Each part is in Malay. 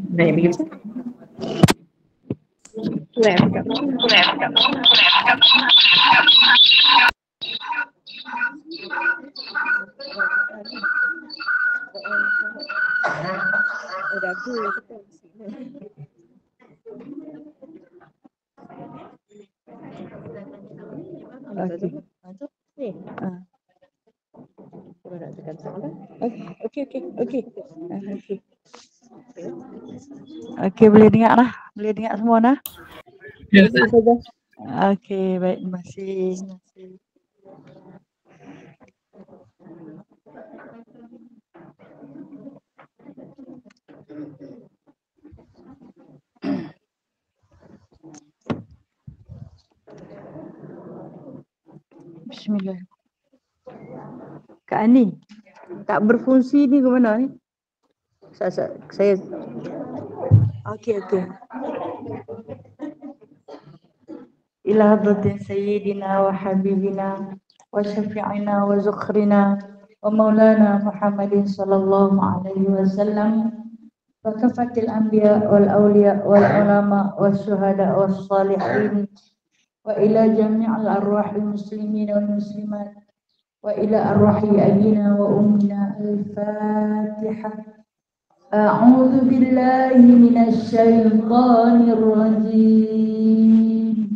Này begitu. Lempar. Udah gue Oke, boleh dengar lah. Boleh dengar semua nah. Ya. Oke, baik, masih. Bismillah. Kak Ani, tak berfungsi ni ke mana ni? Saya. Okey. Ila hadratin sayyidina wa habibina wa syafi'ina wa zukhrina wa maulana Muhammadin sallallahu alaihi wasallam wa kafatil anbiya wal awliya wal ulama was syuhada was salihin wa ila jami'al arwahil muslimin wal muslimat wa ila arwahi abina wa ummina al-fatihah. A'udzu billahi minasy syaithanir rajim.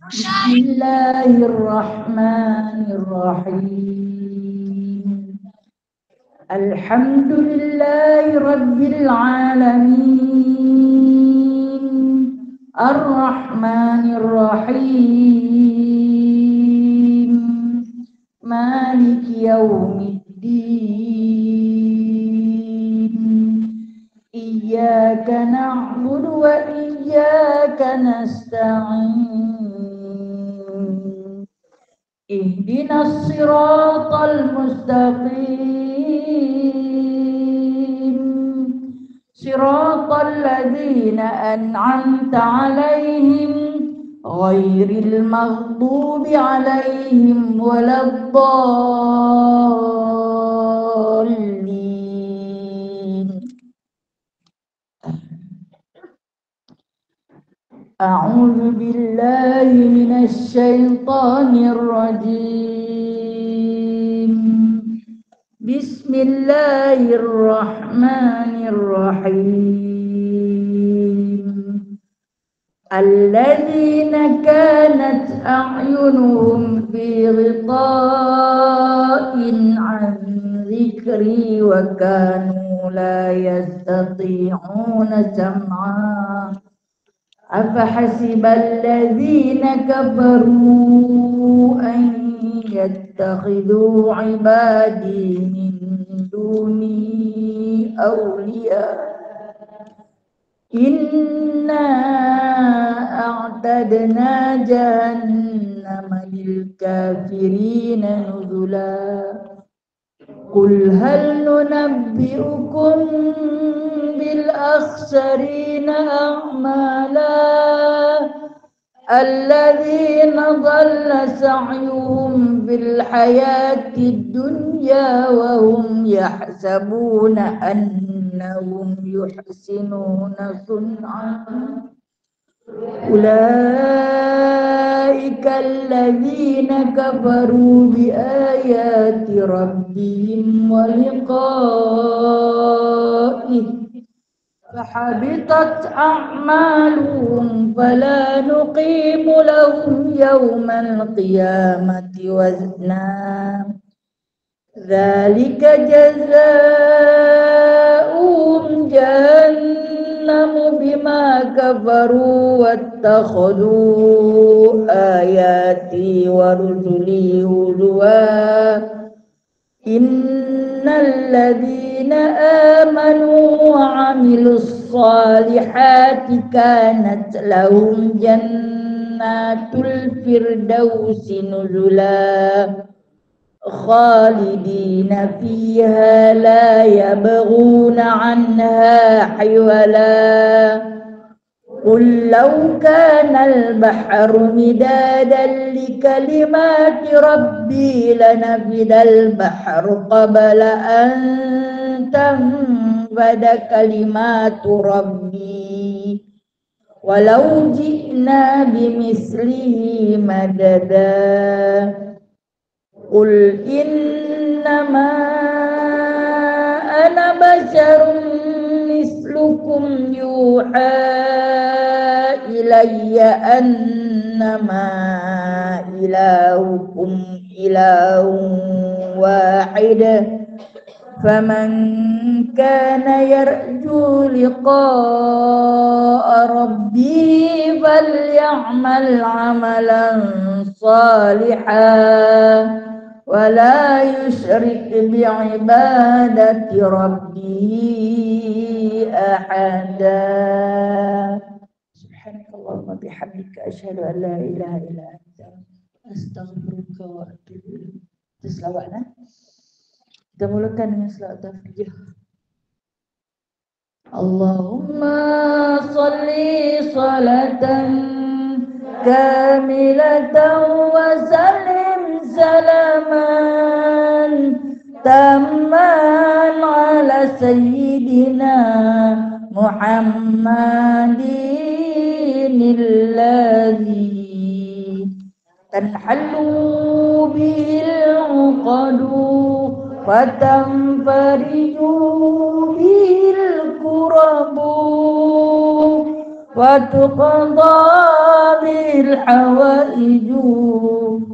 Bismillahirrahmanirrahim. Alhamdulillahi rabbil alamin. Ar-Rahmanir Rahim. Maliki yaumiddin. Iyyaka na'budu wa iyyaka nasta'in. Ihdinas siratal mustaqim. Siratal ladzina an'amta 'alaihim ghairil maghdubi 'alaihim waladdallin. A'udzu billahi minasy syaithanir rajim. Bismillahirrahmanirrahim. Alladzina kanat a'yunuhum fi ghita'in 'an dzikri wa kanu la yastati'una sam'a. أفحسب الذين كفروا أن يتخذوا عبادي من دوني أولياء إنا أعتدنا جهنم للكافرين نزلا قل هل ننبئكم بالأخسرين أعمالا الذين ضل سعيهم في الحياة الدنيا وهم يحسبون أنهم يحسنون صنعا أولئك الذين كفروا بآيات ربهم ولقائه فحبطت أعمالهم فلا نقيم لهم يوم القيامة وزنا ذلك جزاؤهم جهنم بما كفروا واتخذوا آياتي ورسلي هزوا إن الذين آمنوا وعملوا الصالحات كانت لهم جنات الفردوس نزلا خالدين فيها لا يبغون عنها حولا قل لو كان البحر مدادا لكلمات ربي لنفد البحر قبل أن تنفد كلمات ربي ولو جئنا بمثله مددا قل إنما أنا بشر مثلكم يوحى إلي أنما إلهكم إله واحد فمن كان يرجو لقاء ربه فليعمل عملا صالحا ولا يشرك بعبادة ربه أحدا. سبحانك اللهم وبحمدك أشهد أن لا إله إلا أنت أستغفرك وأتوب إليك. Selawatnya kita mulakan dengan selawat tafrijah. Allahumma salli salatan kamilatan wa sallim salaman tamman ala sayyidina Muhammadin alladhi tanhallu bihil uqadu fatanfariju bihil kurabu wa tuqadha bil hawaiju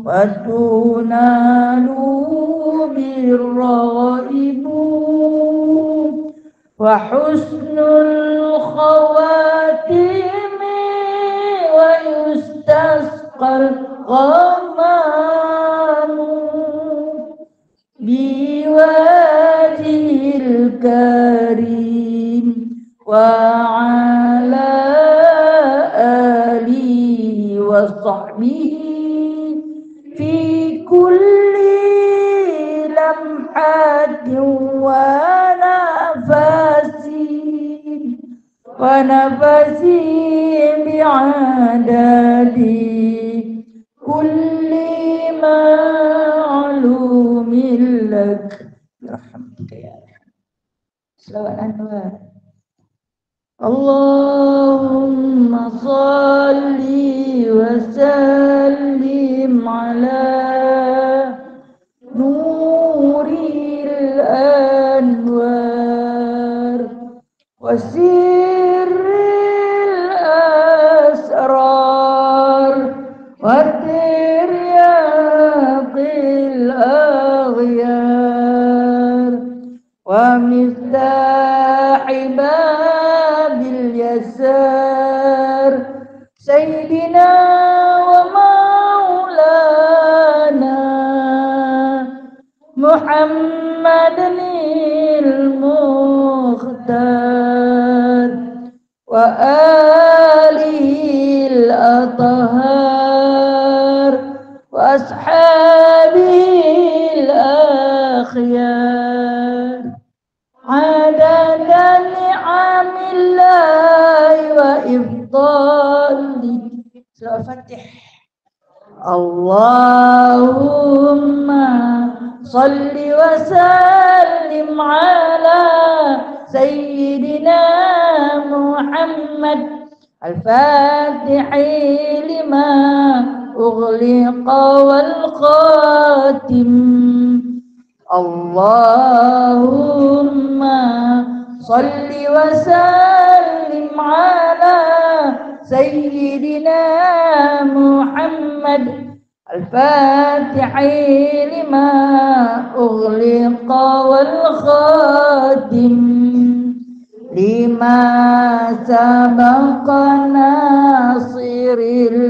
wa tunalu bir raibu wa husnul khawatimi wa yustasqal ghamamu biwajhil karim wa ala alihi wa sahbihi fi kulli lamhatin wa nafasin bi'adadi kulli ma'lumin lak rahmatuka ya selawat anwar. Allahumma salli wa sallim ala nuril anwar wa sirril asrar wa tiryaqil aghyar wa miftahi babil yasar sayyidina wa maulana Muhammadinil mukhtar wa alihil athhar wa ashabil akhyar adada ni'amillahi wa ifdali. Al-Fatih. Allahumma salli wa sallim ala sayyidina Muhammad al-Fatihi lima ughliqa wal khatim. Allahumma salli wa sallim ala sayyidina Muhammad al-Fatihi lima ughliqa wal khatim lima sabaqa nasiril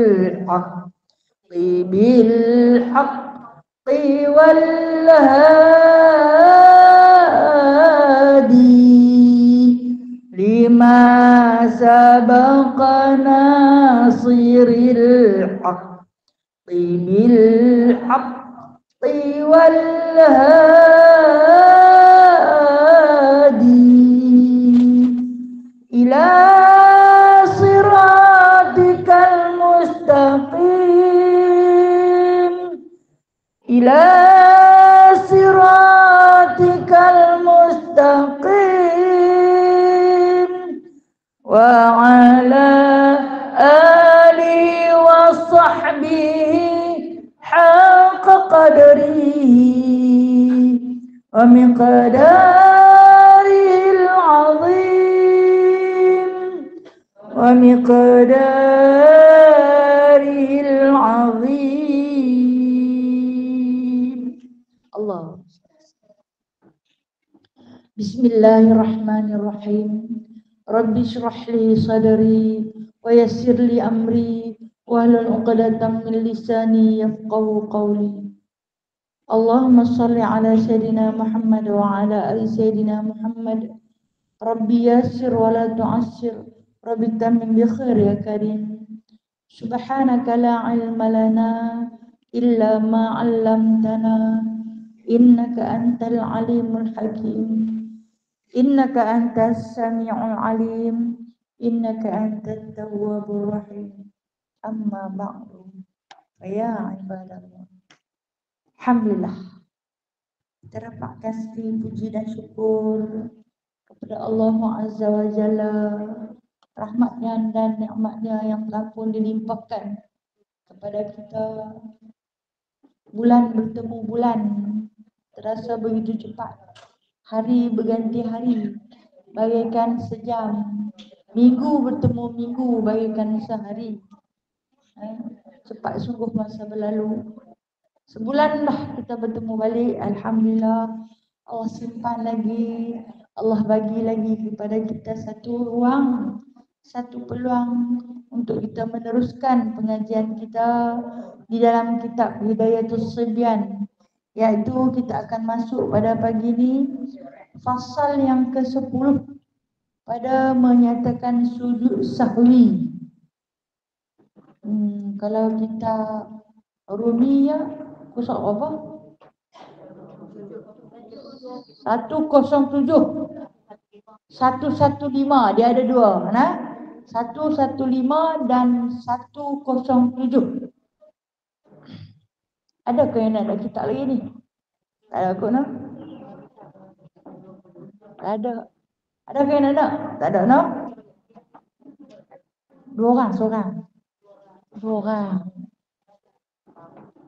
haqqi bil haqqi wal hadi lima sabaqa nasiril haqqi bil haqqi wal hadi ila siratikal mustaqim ila siratikal mustaqim ومقداره العظيم ومقداره العظيم. الله. Bismillahirrahmanirrahim. Rabbi shrah li sadri wa yassir li amri wahlul 'uqdatam min lisani yafqahu qawli. Allahumma shalli ala sayyidina Muhammad wa ala ali sayyidina Muhammad. Rabbi yassir wa la tu'assir. Rabbi tamim bi khair ya karim. Subhanaka la ilma lana illa ma 'allamtana. Innaka antal alimul hakim. Innaka antas sami'ul alim. Innaka antat tawwabur rahim. Amma ba'du. Ya ibadallah. Alhamdulillah. Terima kasih, puji dan syukur kepada Allah Azza wa Jalla, rahmatnya dan nikmatnya yang telah pun dilimpahkan kepada kita. Bulan bertemu bulan, terasa begitu cepat. Hari berganti hari, bagaikan sejam. Minggu bertemu minggu, bagaikan sehari. Cepat sungguh masa berlalu. Sebulan lah kita bertemu balik. Alhamdulillah, Allah simpan lagi, Allah bagi lagi kepada kita satu ruang, satu peluang untuk kita meneruskan pengajian kita di dalam kitab Hidayatul Sibyan, iaitu kita akan masuk pada pagi ini fasal yang ke-10 pada menyatakan sujud sahwi. Kalau kita Rumiyah kusuk apa? 107 115, dia ada dua, nah? 115 dan 107. Ada ke yang nak kita lagi ni? Tak ada kot nak? Tak ada. Ada ke yang nak? Tak ada nak? Dua orang, seorang. Dua orang.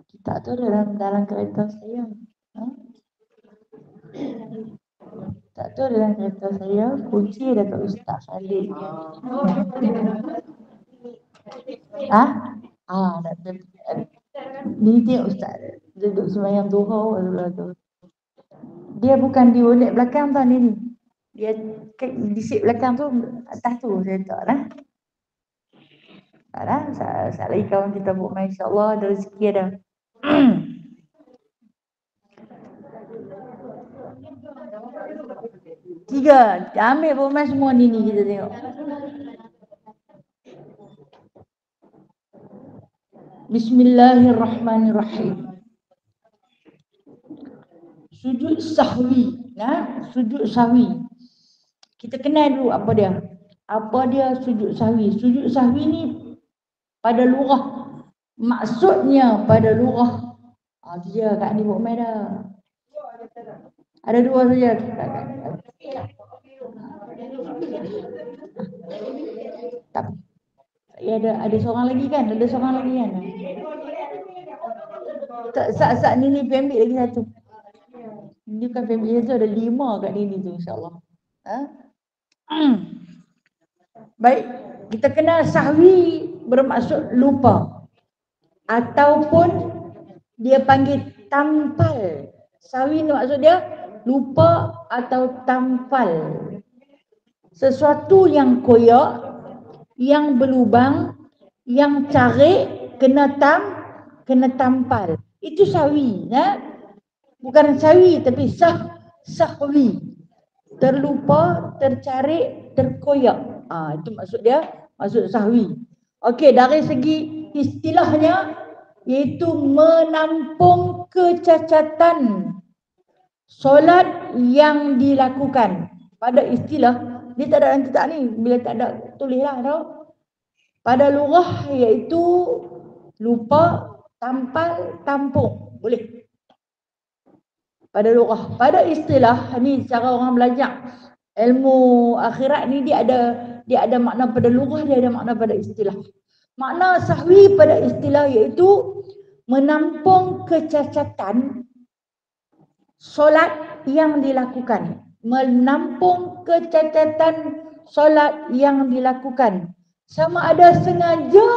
Kita tu dalam kereta saya. Tak tu dalam kereta saya, kunci dekat Ustaz Khalid. Ni dia Ustaz duduk sembahyang duha tu. Dia bukan di unit belakang tau ni. Dia di seat belakang tu, atas tu saya letak lah. Tak lah, saat lagi kawan kita buat main, insyaAllah ada rezeki ada. Tiga, ambil pemain semua ni kita tengok. Bismillahirrahmanirrahim. Sujud sahwi, sujud sahwi. Kita kenal dulu apa dia. Apa dia sujud sahwi? Sujud sahwi ni pada lugah, maksudnya pada lugah. Dia kat ni buat main dah. Ada dua saja. Tak. Ada seorang lagi kan? Ada seorang lagi kan? Saat ni ambil lagi satu. Ini bukan family satu, ada 5 kat ni tu insyaAllah. Baik, kita kenal sahwi bermaksud lupa. Ataupun dia panggil tampal. Sahwi ni maksud dia lupa atau tampal. Sesuatu yang koyak, yang berlubang, yang carik, kena tampal. Itu sahwi, bukan sahwi tapi sahwi. Terlupa, tercarik, terkoyak. Itu maksud dia, maksud sahwi. Okey, dari segi istilahnya iaitu menampung kecacatan solat yang dilakukan. Pada istilah, dia tak ada dalam kitab ni, bila tak ada tulislah tau. Pada lugah iaitu lupa, tampal, tampung. Boleh. Pada lugah. Pada istilah, ni cara orang belajar ilmu akhirat ni, dia ada makna pada lugah, dia ada makna pada istilah. Makna sahwi pada istilah iaitu menampung kecacatan solat yang dilakukan. Menampung kecacatan solat yang dilakukan. Sama ada sengaja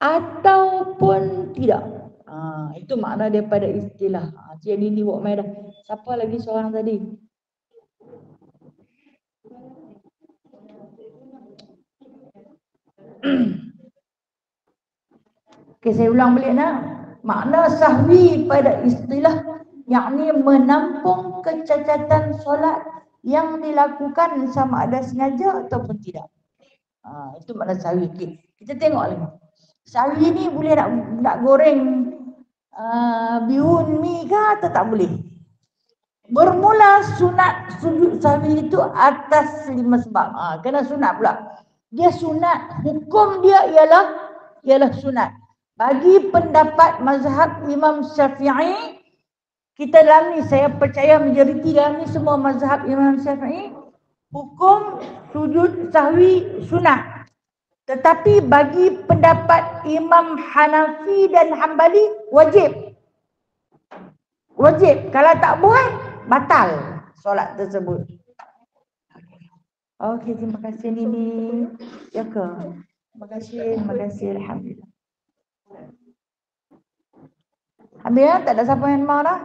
ataupun tidak. Itu makna daripada istilah. Cik Nini buat main dah. Siapa lagi seorang tadi? Okay, saya ulang balik nak. Makna sahwi pada istilah yakni menampung kecacatan solat yang dilakukan sama ada sengaja ataupun tidak. Itu makna sahwi. Okay. Kita tengok lagi. Sahwi ni boleh nak goreng bihun mi ke atau tak boleh? Bermula sunat sujud sahwi itu atas 5 sebab. Kena sunat pula. Dia sunat, hukum dia ialah sunat. Bagi pendapat mazhab Imam Syafi'i, kita dalam ni saya percaya majoriti dalam ni semua mazhab Imam Syafi'i, hukum sujud sahwi sunat. Tetapi bagi pendapat Imam Hanafi dan Hambali wajib. Wajib. Kalau tak buat, batal solat tersebut. Okey, terima kasih Nini. Ya ke? Terima kasih. Alhamdulillah. Alhamdulillah, tak ada siapa yang mau dah?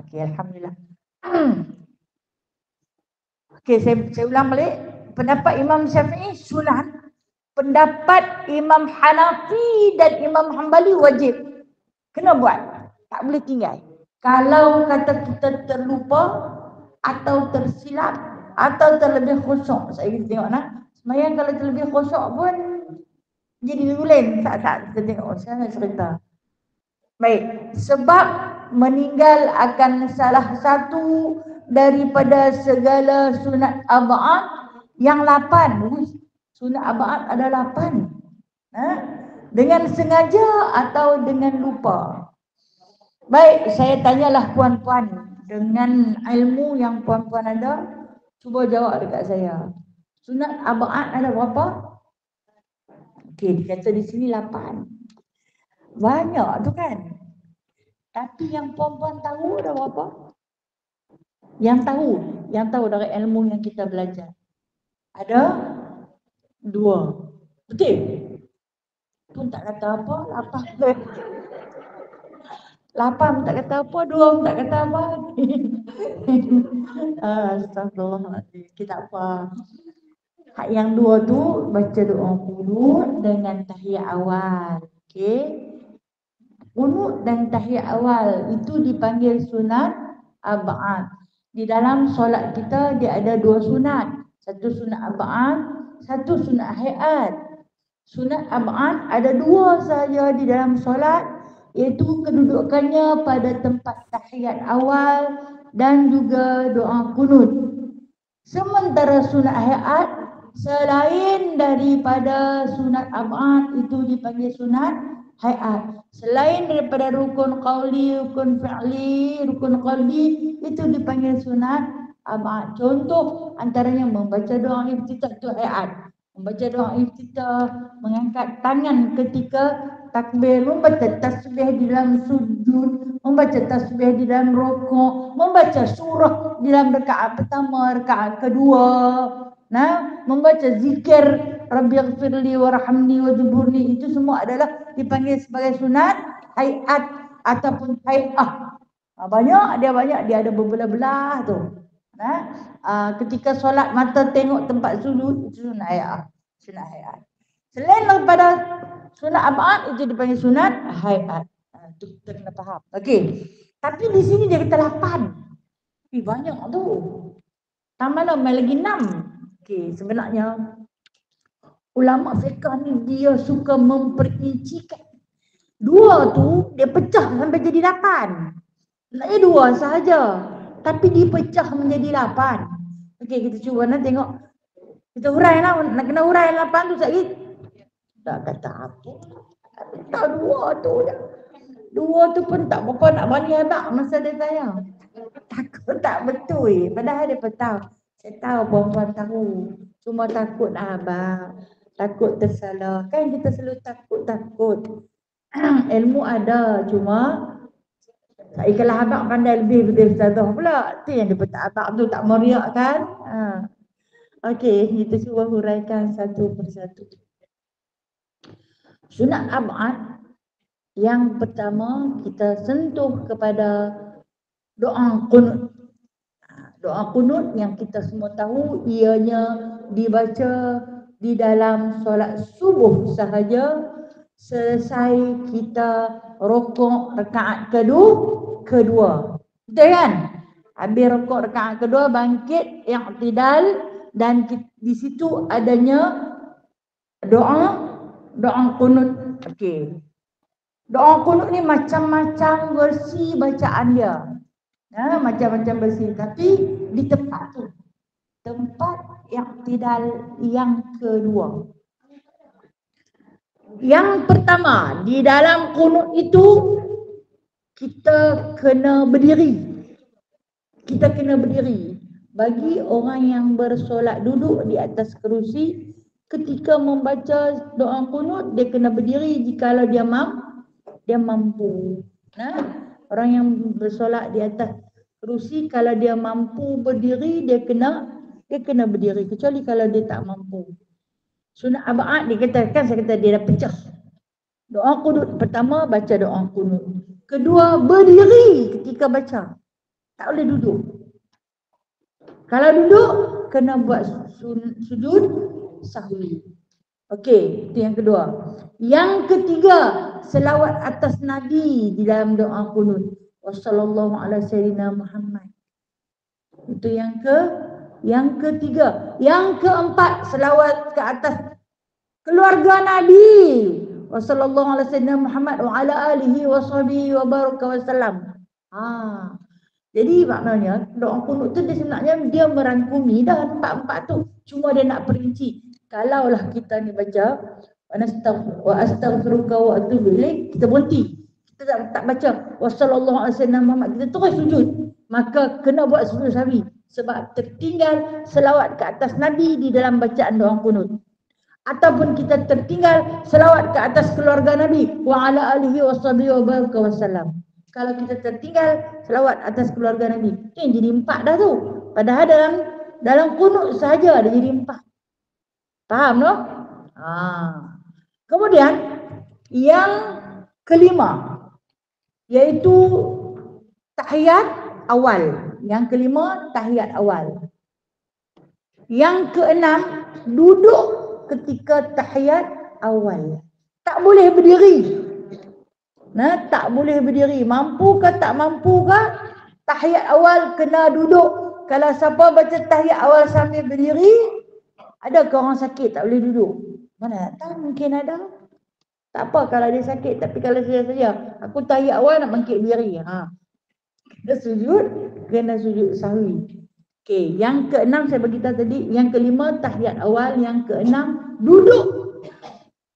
Okey, Alhamdulillah. Okey, saya ulang balik. Pendapat Imam Syafi'i sunat. Pendapat Imam Hanafi dan Imam Hambali wajib. Kena buat. Tak boleh tinggal. Kalau kata kita terlupa atau tersilap atau terlebih khusyuk. Saya tengok nak. Semayang kalau terlebih khusyuk pun jadi lain. Tak kita tengok. Saya nak cerita. Baik. Sebab meninggal akan salah satu daripada segala sunat ab'ad yang 8. Sunat ab'ad ada 8. Dengan sengaja atau dengan lupa. Baik, saya tanyalah puan-puan dengan ilmu yang puan-puan ada, cuba jawab dekat saya. Sunat ab'ad ada berapa? Okey, dikata di sini 8. Banyak tu kan? Tapi yang puan-puan tahu ada berapa? Yang tahu dari ilmu yang kita belajar. Ada 2. Betul? Pun tak kata apa, 8. 8 tak kata apa, 2 pun tak kata apa. Astagfirullahaladzim. Kita apa? Hak yang 2 tu baca doa qunut dengan tahiyat awal. Okey. Qunut dan tahiyat awal itu dipanggil sunat ab'ad. Di dalam solat kita dia ada 2 sunat. Satu sunat ab'ad, satu sunat hayat. Sunat ab'ad ada 2 saja di dalam solat, iaitu kedudukannya pada tempat tahiyat awal dan juga doa qunut. Sementara sunat hayat selain daripada sunat ab'ad itu dipanggil sunat hayat. Selain daripada rukun qauli, rukun fi'li, rukun qalbi itu dipanggil sunat ab'ad. Contoh antaranya membaca doa iftitah itu hayat. Membaca doa iftitah, mengangkat tangan ketika takbir, membaca tasbih di dalam sujud, membaca tasbih di dalam rukuk, membaca surah di dalam rakaat pertama, rakaat kedua, membaca zikir Rabbighfirli warhamni wajburni, itu semua adalah dipanggil sebagai sunat hayat ataupun hay'ah. Banyak dia ada berbelah-belah tu. Ketika solat mata tengok tempat sujud, itu sunat hay'ah. Sunat hayat. Selain daripada sunat ab'ad itu dipanggil sunat hayat. Itu kita kena faham. Okey. Tapi di sini dia kata 8. Banyak tu. Tambah lagi 6. Okey, sebenarnya ulama fiqh ni dia suka memperincikan. 2 tu dia pecah sampai jadi 8. Sebenarnya 2 sahaja, tapi dipecah menjadi 8. Okey, kita cuba nak tengok. Kita hurailah, nak kena hurai 8 tu sekali. Tak kata apa. Tak 2 tu je. 2 tu pun tak berapa nak bani abang masa dia tanya. Takut tak betul. Padahal dia pun tahu. Saya tahu perempuan tahu. Cuma takut abang. Takut tersalah. Kan kita selalu takut. Ilmu ada, cuma kalau abang pandai lebih betul ustazah pula. Tu yang dia petak abang tu tak meriak kan. Okey, kita cuba huraikan satu persatu. Sunat abad yang pertama kita sentuh kepada doa qunut. Doa qunut yang kita semua tahu ianya dibaca di dalam solat subuh sahaja selesai kita rokok rakaat kedua. Betul kan? Habis rokok rakaat kedua bangkit i'tidal dan di situ adanya doa qunut. Okey. Doa qunut ni macam-macam versi bacaan dia. Macam-macam versi, tapi di tempat tu. Tempat i'tidal yang kedua. Yang pertama, di dalam qunut itu kita kena berdiri. Kita kena berdiri. Bagi orang yang bersolat duduk di atas kerusi, ketika membaca doa qunut dia kena berdiri jikalau dia mampu. Orang yang bersolat di atas kerusi kalau dia mampu berdiri dia kena berdiri, kecuali kalau dia tak mampu. Sunat abad dikatakan, saya kata dia dah pecah. Doa qunut pertama baca doa qunut. Kedua berdiri ketika baca. Tak boleh duduk. Kalau duduk kena buat sujud sahwi. Okey, itu yang kedua. Yang ketiga, selawat atas Nabi di dalam doa qunut. Wassallallahu ala sayyidina Muhammad. Itu yang ketiga. Yang keempat, selawat ke atas keluarga Nabi. Wassallallahu ala sayyidina Muhammad wa ala alihi wa sahbihi wa baraka wasallam. Jadi maknanya doa qunut tu dia sebenarnya dia merangkumi dah empat-empat tu. Cuma dia nak perinci. Kalaulah kita ni baca wa astaghfiruka wa atubu ilaik, kita berhenti. Kita tak baca wassallallahu alaihi wasallam Muhammad, kita terus sujud. Maka kena buat sujud sahwi sebab tertinggal selawat ke atas Nabi di dalam bacaan doa qunut. Ataupun kita tertinggal selawat ke atas keluarga Nabi wa ala alihi washabihi wa baraka wasallam. Kalau kita tertinggal selawat atas keluarga Nabi, itu yang jadi 4 dah tu. Padahal dalam qunut sahaja ada jadi 4. Faham tak? Kemudian yang kelima iaitu tahiyat awal. Yang kelima tahiyat awal. Yang keenam duduk ketika tahiyat awal. Tak boleh berdiri. Tak boleh berdiri. Mampu ke tak mampu ke? Tahiyat awal kena duduk. Kalau siapa baca tahiyat awal sambil berdiri, ada ke orang sakit tak boleh duduk? Mana tak tahu, mungkin ada. Tak apa kalau dia sakit, tapi kalau saja aku tahiyat awal nak bangkit berdiri. Kena sujud sahwi. Okey, yang keenam saya beritahu tadi, yang kelima tahiyat awal, yang keenam duduk.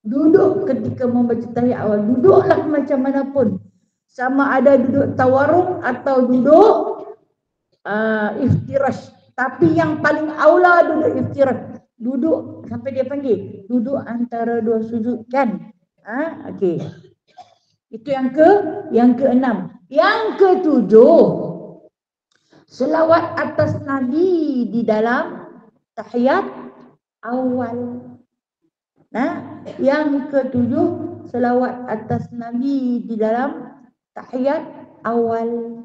Duduk ketika membaca tahiyat awal. Duduklah macam mana pun. Sama ada duduk tawarruk atau duduk iftirash. Tapi yang paling aula duduk iftirash. Duduk sampai dia panggil. Duduk antara dua sujud kan. Okey. Itu yang keenam. Yang ketujuh, selawat atas Nabi di dalam tahiyat awal. Yang ketujuh, selawat atas Nabi di dalam tahiyat awal.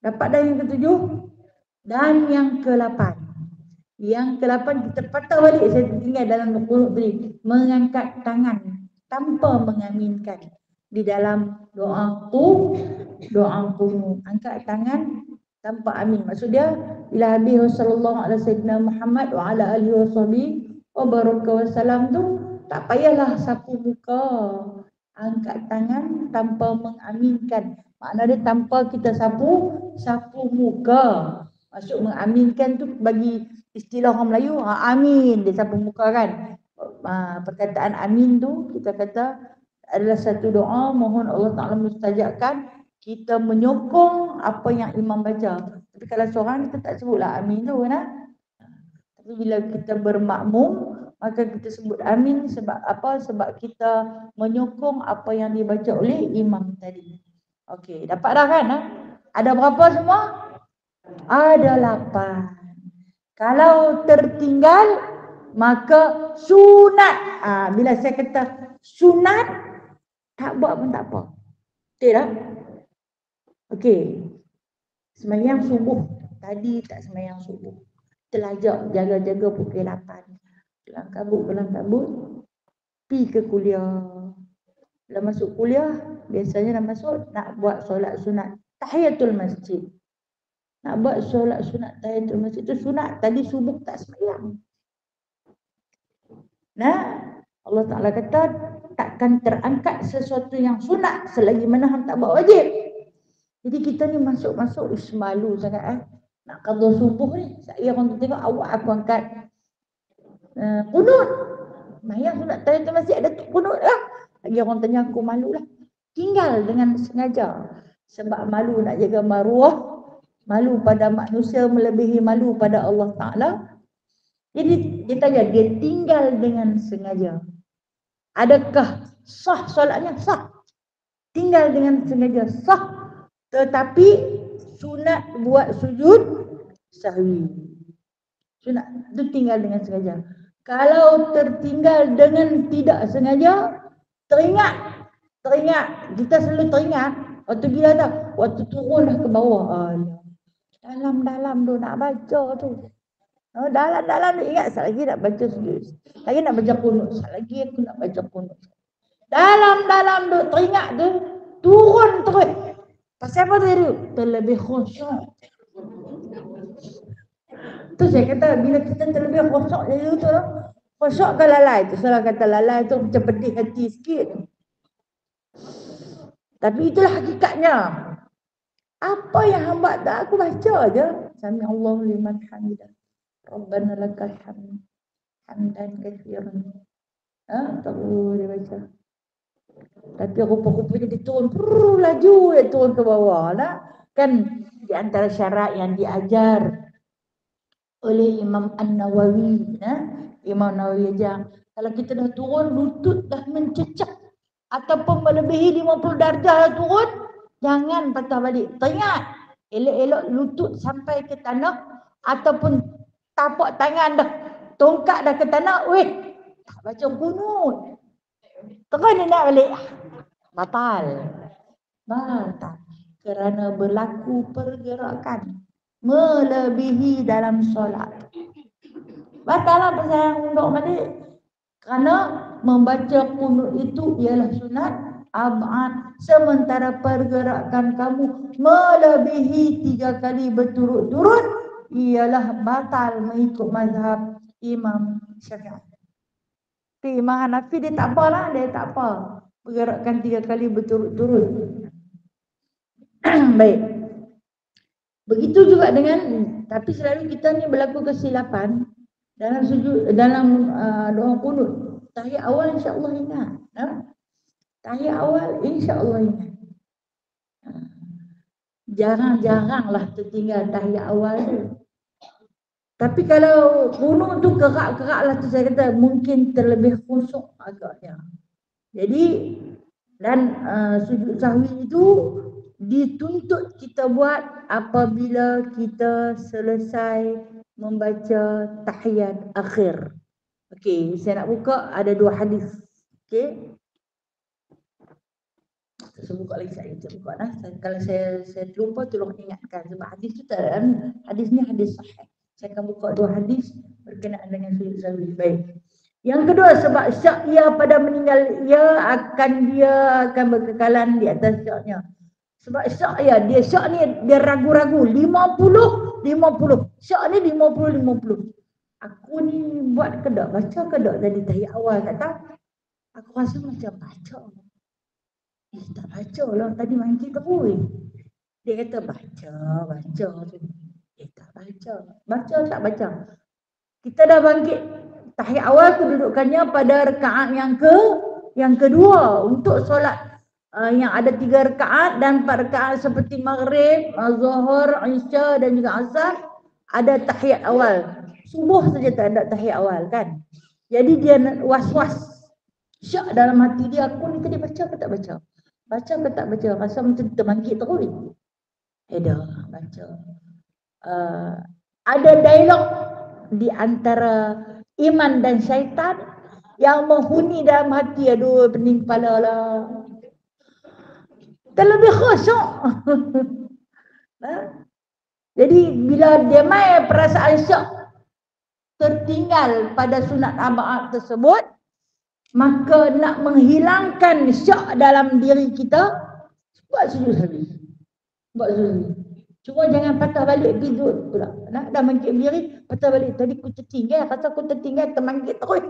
Dapat dah yang ketujuh? Dan yang ke-8. Yang ke-8 kita patah balik, saya tinggal dalam qunut tadi. Mengangkat tangan tanpa mengaminkan di dalam doa qunut. Angkat tangan tanpa amin. Maksud dia bila habis sallallahu alaihi wasallam Muhammad wa ala alihi washabihi wa baraka wasallam tu tak payahlah sapu muka. Angkat tangan tanpa mengaminkan. Makna dia tanpa kita sapu muka. Maksud mengaminkan tu bagi istilah orang Melayu, amin, dia sapu muka kan. Perkataan amin tu kita kata adalah satu doa mohon Allah Ta'ala mustajabkan. Kita menyokong apa yang imam baca. Tapi kalau seorang kita tak sebutlah amin tu kan. Tapi bila kita bermakmum, maka kita sebut amin. Sebab apa? Sebab kita menyokong apa yang dibaca oleh imam tadi. Okey, dapat dah kan? Ada berapa semua? Ada 8. Kalau tertinggal, maka sunat. Bila saya kata sunat, tak buat pun tak apa. Betul tak? Okey. Sembahyang subuh. Tadi tak sembahyang subuh. Telajak, jaga-jaga pukul 8. Kelang kabut. Pi ke kuliah. Bila masuk kuliah, biasanya dah masuk, nak buat solat sunat tahiyatul masjid. Nak buat solat sunat tahiyatul masjid itu sunat. Tadi subuh tak sembahyang. Nah, Allah Ta'ala kata, takkan terangkat sesuatu yang sunat selagi mana hang tak buat wajib. Jadi kita ni masuk-masuk malu sangat nak qadha subuh ni. Saya orang tu tengok awak aku angkat kunut. Mayang sunat tahiyatul masjid ada kunut lah. Lagi orang tanya aku malu lah. Tinggal dengan sengaja. Sebab malu nak jaga maruah, malu pada manusia melebihi malu pada Allah Ta'ala. Jadi dia tanya, dia tinggal dengan sengaja. Adakah sah solatnya? Sah. Tinggal dengan sengaja sah. Tetapi sunat buat sujud sahwi. Sunat itu tinggal dengan sengaja. Kalau tertinggal dengan tidak sengaja, teringat. Kita selalu teringat. Waktu bila tak? Waktu turun dah ke bawah. Dalam-dalam tu nak baca tu. Dalam-dalam tu ingat lagi nak baca sujud. Lagi nak baca kunut. Lagi aku nak baca kunut. Dalam-dalam tu teringat tu. Turun terus. Pasal apa tu? Terlebih khusyuk. Tu saya kata bila kita terlebih khusyuk jadi tu lah. Khusyuk ke lalai tu. Salah kata lalai tu macam pedih hati sikit. Tapi itulah hakikatnya. Apa yang hamba tak aku baca je. Sami Allahu liman hamidah. Rabbana lakal hamd. Hamdan katsiran. Terus dia baca. Tapi rupa-rupanya dia turun laju dia turun ke bawah lah. Kan di antara syarat yang diajar oleh Imam An-Nawawi, Imam Nawawi ajar, kalau kita dah turun lutut dah mencecak ataupun melebihi 50 darjah dah turun, jangan patah balik. Teringat, elok-elok lutut sampai ke tanah ataupun tapak tangan dah, tongkat dah ke tanah, tak baca kunut. Terus dia nak balik. Batal. Kerana berlaku pergerakan melebihi dalam solat. Batal lah pasal yang unduk balik. Kerana membaca kunut itu ialah sunat ab'ad. Sementara pergerakan kamu melebihi 3 kali berturut-turut ialah batal mengikut mazhab Imam Syafi'i. Tapi Imam Hanafi dia tak apalah, dia tak apa. Pergerakan 3 kali berturut-turut. Baik. Begitu juga dengan, tapi selalu kita ni berlaku kesilapan dalam sujud, dalam doa kunut. Tahiyat awal insya-Allah ingat. Tahiyat awal insya-Allah ingat. Jarang-jaranglah tertinggal tahiyat awal tu. Tapi kalau kunut tu kerak-kerak lah tu saya kata mungkin terlebih khusyuk agaknya. Jadi dan sujud sahwi itu dituntut kita buat apabila kita selesai membaca tahiyat akhir. Okey, saya nak buka ada 2 hadis. Okey. Saya buka lagi saya buka dah. Kalau saya terlupa tolong ingatkan sebab hadis tu tak hadis ni hadis sahih. Saya akan buka 2 hadis berkenaan dengan sujud sahwi. Baik. Yang kedua sebab syak ia pada meninggal dia akan berkekalan di atas syaknya. Sebab syak ia dia syak ni dia ragu-ragu 50. Syak ni 50. Aku ni buat ke tak baca ke tak tadi tahiyat awal tak tahu. Aku rasa macam baca. Tak baca lah tadi mangkit terus. Dia kata baca tu. Tak baca. Tak baca. Kita dah bangkit tahiyat awal kedudukannya pada rakaat yang kedua untuk solat yang ada 3 rakaat dan 4 rakaat seperti maghrib, zuhur, isya dan juga asar ada tahiyat awal. Subuh saja tak ada tahiyat awal kan. Jadi dia was-was. Syak dalam hati dia, aku ni tadi baca ke tak baca? Baca ke tak baca? Rasa macam termanggil terus. Dah baca. Ada dialog di antara iman dan syaitan yang menghuni dalam hati. Aduh, pening kepala lah. Terlebih khusyuk. Jadi bila dia main perasaan syak tertinggal pada sunat arba'ah tersebut, maka nak menghilangkan syak dalam diri kita, buat sujud sahwi. Buat sujud. Cuma jangan patah balik tidur pula. Nak dah mangkit berdiri, patah balik. Tadi aku tertinggal, kata aku tertinggal, termangkit terus.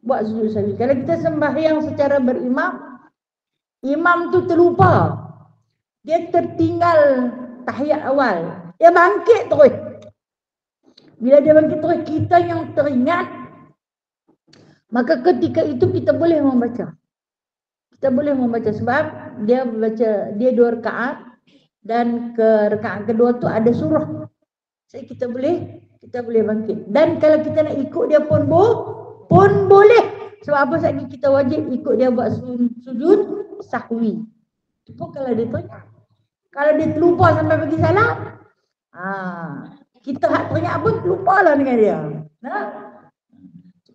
Buat sujud sahwi. Kalau kita sembahyang secara berimam, imam tu terlupa. Dia tertinggal tahiyat awal. Dia bangkit terus. Bila dia bangkit terus, kita yang teringat, maka ketika itu kita boleh membaca. Kita boleh membaca sebab dia baca, dia 2 rakaat dan ke rakaat kedua tu ada surah. Jadi kita boleh bangkit. Dan kalau kita nak ikut dia pun boleh. Sebab apa sahaja kita wajib ikut dia buat sujud sahwi. Itu kalau dia teringat. Kalau dia terlupa sampai pergi salat, kita hak teringat pun terlupalah dengan dia.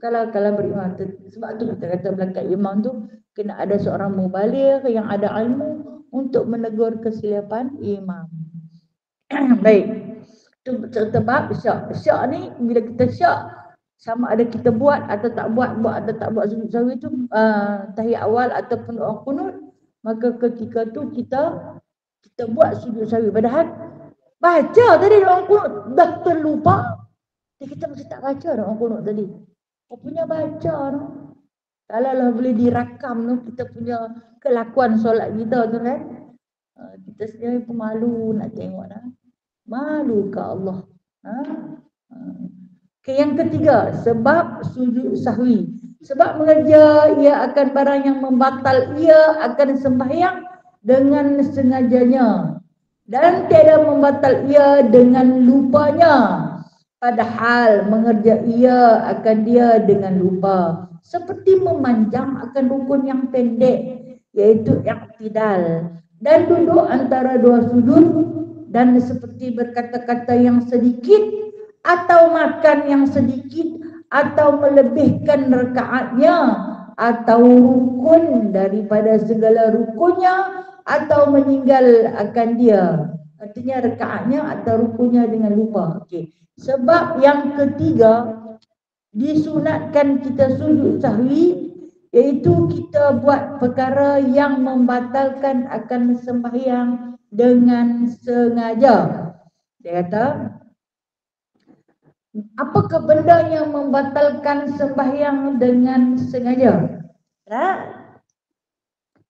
Kalau berimam, sebab tu kita kata belakang imam tu kena ada seorang mubaligh yang ada ilmu untuk menegur kesilapan imam. Baik. Itu sebab syak ni bila kita syak, sama ada kita buat atau tak buat atau tak buat sujud sahwi tu tahiyat awal ataupun doa qunut, maka ketika tu kita buat sujud sahwi. Padahal baca tadi doa qunut dah terlupa. Kita masih tak baca doa qunut tadi. Punya baca tu. Kalau lah boleh dirakam tu kita punya kelakuan solat kita tu kan. Kita sendiri pun malu nak tengok dah. Malu ke Allah. Yang ketiga, sebab sujud sahwi. Sebab mengerja ia akan barang yang membatal ia akan sembahyang dengan sengajanya. Dan tiada membatal ia dengan lupanya. Padahal mengerja ia akan dia dengan lupa. Seperti memanjang akan rukun yang pendek, iaitu i'tidal. Dan duduk antara 2 sujud. Dan seperti berkata-kata yang sedikit, atau makan yang sedikit, atau melebihkan rakaatnya, atau rukun daripada segala rukunnya, atau meninggal akan dia. Artinya rakaatnya atau rukunnya dengan lupa. Okey. Sebab yang ketiga, disunatkan kita sujud sahwi, iaitu kita buat perkara yang membatalkan akan sembahyang dengan sengaja. Dia kata, apakah benda yang membatalkan sembahyang dengan sengaja?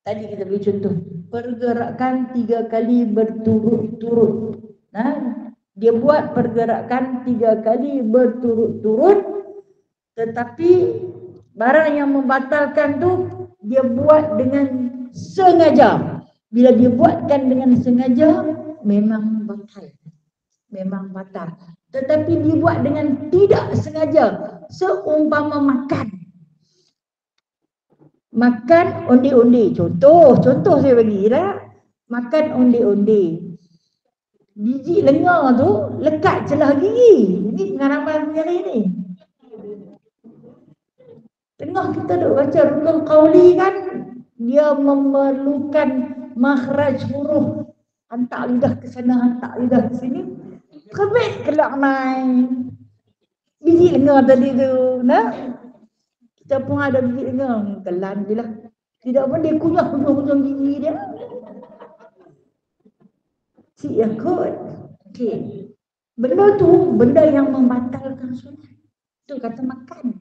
Tadi kita beri contoh, pergerakan 3 kali berturut-turut. Dia buat pergerakan 3 kali berturut-turut, tetapi barang yang membatalkan tu dia buat dengan sengaja. Bila dia buatkan dengan sengaja, memang batal. Tetapi dibuat dengan tidak sengaja, seumpama makan undi-undi. Contoh saya bagi dah. Makan undi-undi. Biji lenga tu lekat celah gigi. Ini pengalaman hari ni. Tengah kita duk baca rukun qauli kan, dia memerlukan makhraj huruf. Hantar lidah ke sana, hantar lidah ke sini. Kebit kelak main. Biji lenga tadi tu, kita pun ada biji lenga, telan je lah. Tidak pun dia kunyah hujung-hujung gigi dia. Cik Yakut. Okey. Benda tu, benda yang membatalkan sunat. Tu kata makan.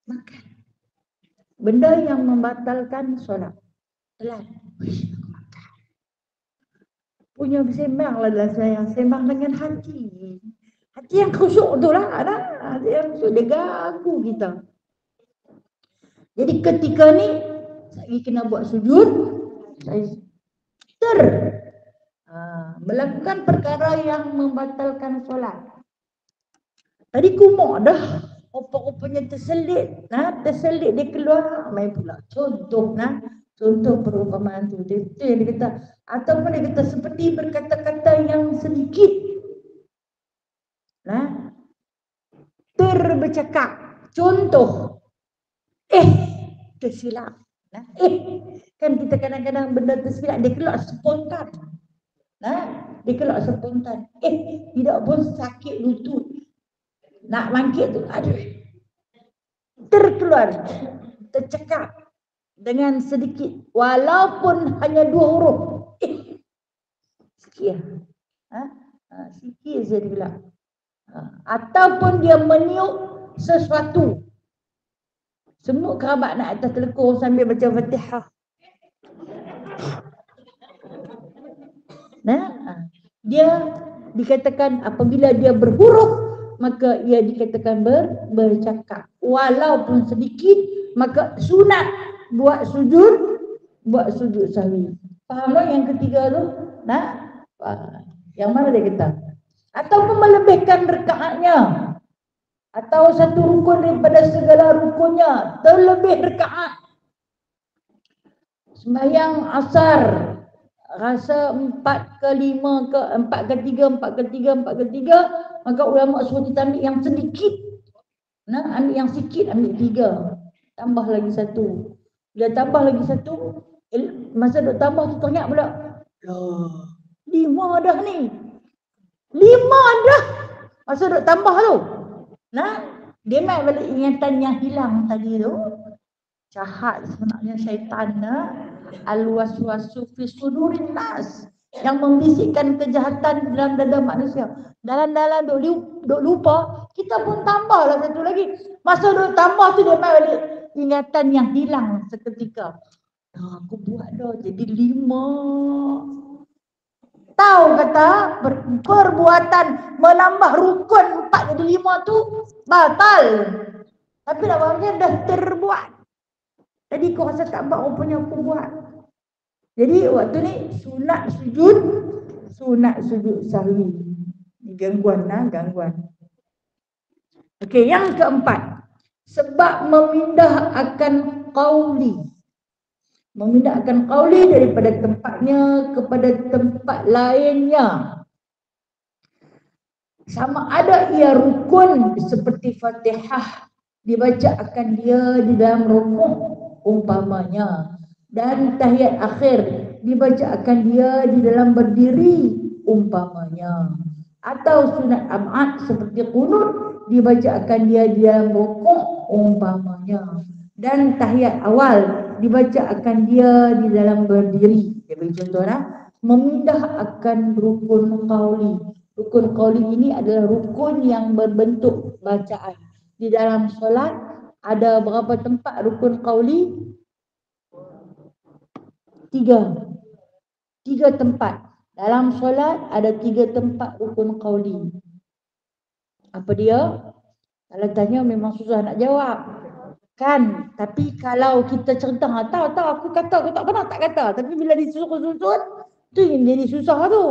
Makan. Benda yang membatalkan solat. Telan. Punya sembang lah dalam saya. Sembang dengan hati. Hati yang khusyuk tu lah. Hati yang khusyuk. Dia ganggu kita. Jadi ketika ni, saya kena buat sujud. Saya melakukan perkara yang membatalkan solat. Tadi kumuk dah. rupa-rupanya terselit. Terselit dia keluar. Main pula. Contoh perumpamaan tu. Itu yang dia kata. Ataupun dia kata seperti berkata-kata yang sedikit. Terbecakap. Contoh. Tersilap. Kan kita kadang-kadang benda tersilap. Dia keluar spontan. Dia keluar spontan. Tidak pun sakit lutut. Nak bangkit tu, aduh. Terkeluar. Tercekap. Dengan sedikit. Walaupun hanya 2 huruf. Sikit lah. Sikit saja dia bilang. Ataupun dia meniup sesuatu. Semua kerabat nak atas telekor sambil baca Fatihah. Dia dikatakan apabila dia berhuruf, maka ia dikatakan bercakap. Walaupun sedikit, maka sunat buat sujud sahwi. Faham tak yang ketiga tu? Yang mana dia kata? Ataupun melebihkan rakaatnya. Atau satu rukun daripada segala rukunnya. Terlebih rakaat. Sembahyang asar. Rasa 4 ke 5 ke 4 ke 3, 4 ke 3, 4 ke 3. Maka ulama suruh kita ambil yang sedikit. Ambil yang sikit, ambil 3. Tambah lagi 1. Bila tambah lagi 1, masa duk tambah tu teringat pula. 5 dah ni. 5 dah. Masa duk tambah tu. Dia nak balik ingatan yang hilang tadi tu. Jahat sebenarnya syaitan. Al-waswasu fi sudurin nas. Yang membisikkan kejahatan dalam dada manusia. Dalam duk lupa, kita pun tambahlah satu lagi. Masa duk tambah tu dia balik ingatan yang hilang seketika. Aku buat dah jadi 5. Tahu kata perbuatan menambah rukun 4 jadi 5 tu batal. Tapi nak bangkit dah terbuat. Tadi kau rasa tak buat, rupanya aku buat. Jadi waktu ni sunat sujud sahwi. Gangguan. Okey, yang keempat. Sebab memindah akan qauli. Memindahkan qauli daripada tempatnya kepada tempat lainnya. Sama ada ia rukun seperti Fatihah dibaca akan dia di dalam rukuk umpamanya, dan tahiyat akhir dibaca akan dia di dalam berdiri umpamanya, atau sunat ab'ad seperti qunut dibaca akan dia di dalam rukuk umpamanya, dan tahiyat awal dibaca akan dia di dalam berdiri. Dia bagi contoh memindah akan rukun qauli. Rukun qauli ini adalah rukun yang berbentuk bacaan. Di dalam solat ada berapa tempat rukun qauli? 3 tempat. Dalam solat ada 3 tempat rukun qauli. Apa dia? Kalau tanya memang susah nak jawab. Kan, tapi kalau kita cerita, tahu aku kata, aku tak pernah tak kata. Tapi bila disusun, tu yang jadi susah tu.